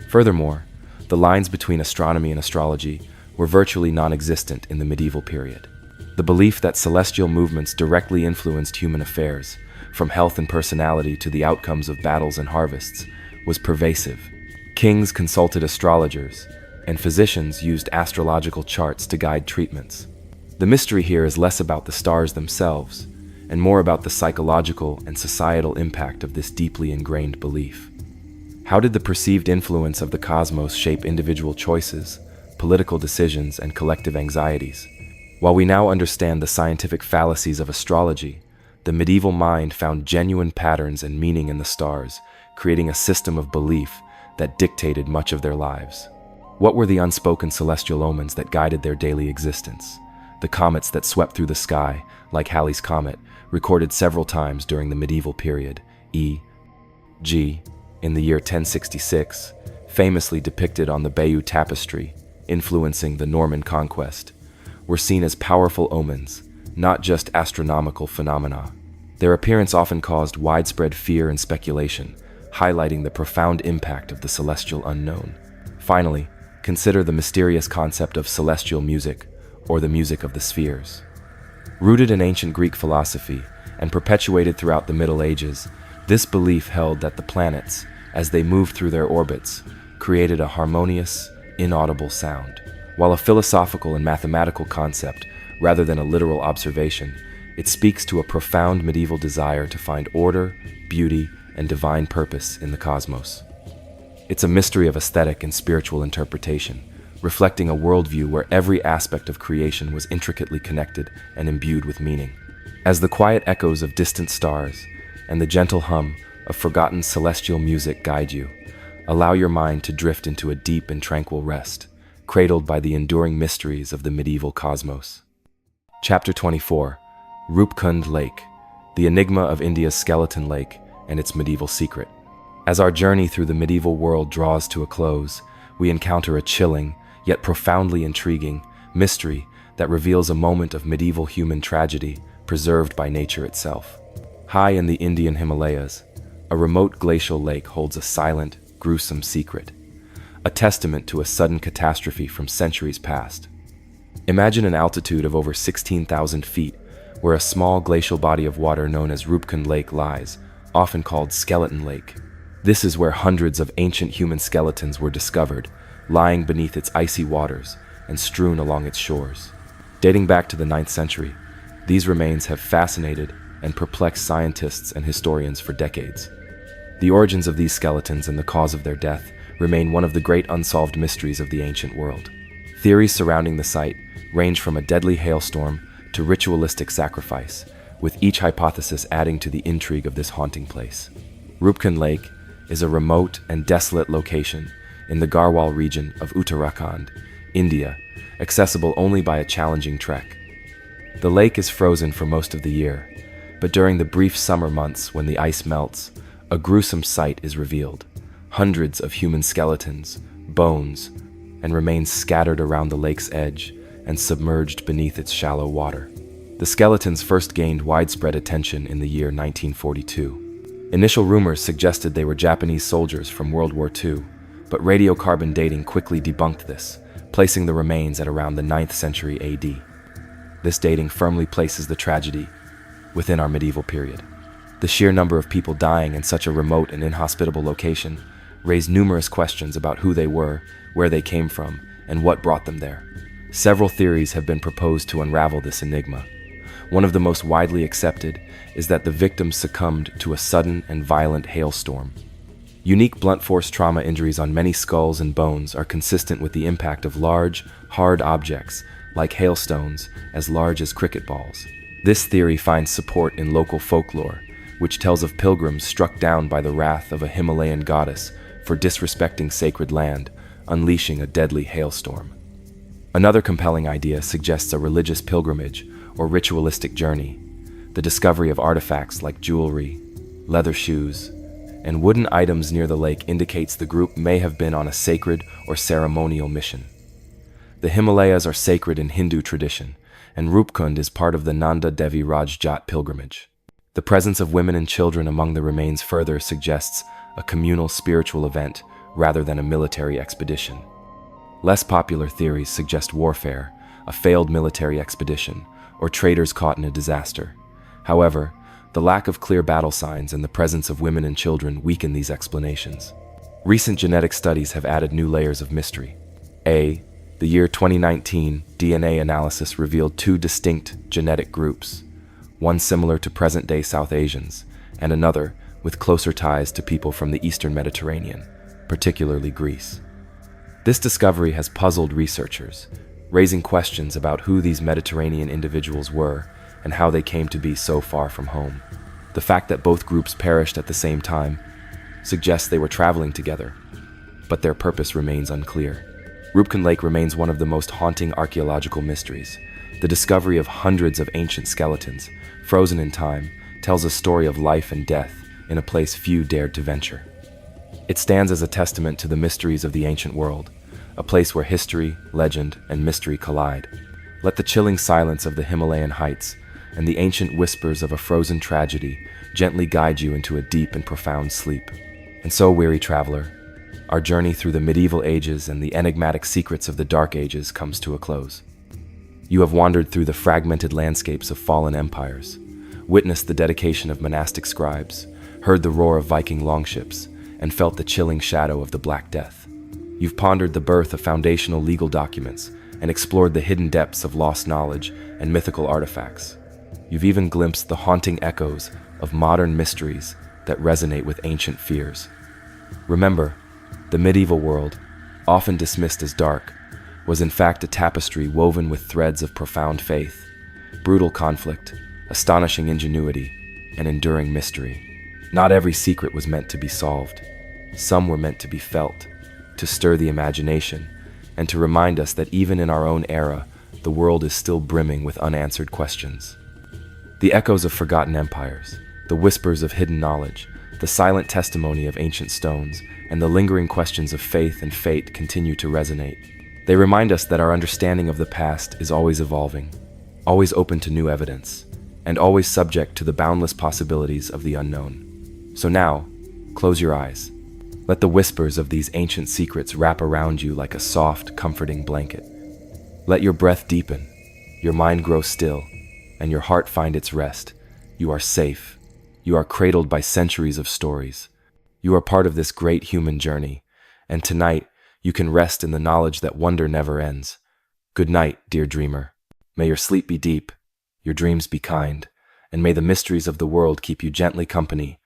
Furthermore, the lines between astronomy and astrology were virtually non-existent in the medieval period. The belief that celestial movements directly influenced human affairs, from health and personality to the outcomes of battles and harvests, was pervasive. Kings consulted astrologers, and physicians used astrological charts to guide treatments. The mystery here is less about the stars themselves, and more about the psychological and societal impact of this deeply ingrained belief. How did the perceived influence of the cosmos shape individual choices, political decisions, and collective anxieties? While we now understand the scientific fallacies of astrology, the medieval mind found genuine patterns and meaning in the stars, creating a system of belief that dictated much of their lives. What were the unspoken celestial omens that guided their daily existence? The comets that swept through the sky, like Halley's Comet, recorded several times during the medieval period, e.g., in the year 1066, famously depicted on the Bayeux Tapestry, influencing the Norman conquest, were seen as powerful omens, not just astronomical phenomena. Their appearance often caused widespread fear and speculation, highlighting the profound impact of the celestial unknown. Finally, consider the mysterious concept of celestial music, or the music of the spheres. Rooted in ancient Greek philosophy and perpetuated throughout the Middle Ages, this belief held that the planets, as they moved through their orbits, created a harmonious, inaudible sound. While a philosophical and mathematical concept, rather than a literal observation, it speaks to a profound medieval desire to find order, beauty, and divine purpose in the cosmos. It's a mystery of aesthetic and spiritual interpretation, reflecting a worldview where every aspect of creation was intricately connected and imbued with meaning. As the quiet echoes of distant stars and the gentle hum of forgotten celestial music guide you, allow your mind to drift into a deep and tranquil rest, cradled by the enduring mysteries of the medieval cosmos. Chapter 24, Rupkund Lake, the enigma of India's skeleton lake and its medieval secret. As our journey through the medieval world draws to a close, we encounter a chilling, yet profoundly intriguing, mystery that reveals a moment of medieval human tragedy preserved by nature itself. High in the Indian Himalayas, a remote glacial lake holds a silent, gruesome secret, a testament to a sudden catastrophe from centuries past. Imagine an altitude of over 16,000 feet, where a small glacial body of water known as Rupkund Lake lies, often called Skeleton Lake. This is where hundreds of ancient human skeletons were discovered, lying beneath its icy waters and strewn along its shores. Dating back to the 9th century, these remains have fascinated and perplexed scientists and historians for decades. The origins of these skeletons and the cause of their death remain one of the great unsolved mysteries of the ancient world. Theories surrounding the site range from a deadly hailstorm to ritualistic sacrifice, with each hypothesis adding to the intrigue of this haunting place. Rupkund Lake is a remote and desolate location in the Garhwal region of Uttarakhand, India, accessible only by a challenging trek. The lake is frozen for most of the year, but during the brief summer months when the ice melts, a gruesome sight is revealed. Hundreds of human skeletons, bones, and remains scattered around the lake's edge and submerged beneath its shallow water. The skeletons first gained widespread attention in the year 1942. Initial rumors suggested they were Japanese soldiers from World War II, but radiocarbon dating quickly debunked this, placing the remains at around the 9th century AD. This dating firmly places the tragedy within our medieval period. The sheer number of people dying in such a remote and inhospitable location raised numerous questions about who they were, where they came from, and what brought them there. Several theories have been proposed to unravel this enigma. One of the most widely accepted is that the victims succumbed to a sudden and violent hailstorm. Unique blunt force trauma injuries on many skulls and bones are consistent with the impact of large, hard objects, like hailstones, as large as cricket balls. This theory finds support in local folklore, which tells of pilgrims struck down by the wrath of a Himalayan goddess for disrespecting sacred land, unleashing a deadly hailstorm. Another compelling idea suggests a religious pilgrimage or ritualistic journey. The discovery of artifacts like jewelry, leather shoes, and wooden items near the lake indicates the group may have been on a sacred or ceremonial mission. The Himalayas are sacred in Hindu tradition, and Rupkund is part of the Nanda Devi Rajjat pilgrimage. The presence of women and children among the remains further suggests a communal spiritual event rather than a military expedition. Less popular theories suggest warfare, a failed military expedition, or traders caught in a disaster. However, the lack of clear battle signs and the presence of women and children weaken these explanations. Recent genetic studies have added new layers of mystery. The year 2019 DNA analysis revealed two distinct genetic groups, one similar to present-day South Asians, and another with closer ties to people from the Eastern Mediterranean, particularly Greece. This discovery has puzzled researchers, raising questions about who these Mediterranean individuals were and how they came to be so far from home. The fact that both groups perished at the same time suggests they were traveling together, but their purpose remains unclear. Rupkund Lake remains one of the most haunting archaeological mysteries. The discovery of hundreds of ancient skeletons, frozen in time, tells a story of life and death in a place few dared to venture. It stands as a testament to the mysteries of the ancient world, a place where history, legend, and mystery collide. Let the chilling silence of the Himalayan heights and the ancient whispers of a frozen tragedy gently guide you into a deep and profound sleep. And so, weary traveler, our journey through the medieval ages and the enigmatic secrets of the Dark Ages comes to a close. You have wandered through the fragmented landscapes of fallen empires, witnessed the dedication of monastic scribes, heard the roar of Viking longships, and felt the chilling shadow of the Black Death. You've pondered the birth of foundational legal documents and explored the hidden depths of lost knowledge and mythical artifacts. You've even glimpsed the haunting echoes of modern mysteries that resonate with ancient fears. Remember, the medieval world, often dismissed as dark, was in fact a tapestry woven with threads of profound faith, brutal conflict, astonishing ingenuity, and enduring mystery. Not every secret was meant to be solved. Some were meant to be felt, to stir the imagination, and to remind us that even in our own era, the world is still brimming with unanswered questions. The echoes of forgotten empires, the whispers of hidden knowledge, the silent testimony of ancient stones, and the lingering questions of faith and fate continue to resonate. They remind us that our understanding of the past is always evolving, always open to new evidence, and always subject to the boundless possibilities of the unknown. So now, close your eyes. Let the whispers of these ancient secrets wrap around you like a soft, comforting blanket. Let your breath deepen, your mind grow still, and your heart find its rest. You are safe. You are cradled by centuries of stories. You are part of this great human journey, and tonight you can rest in the knowledge that wonder never ends. Good night, dear dreamer. May your sleep be deep, your dreams be kind, and may the mysteries of the world keep you gently company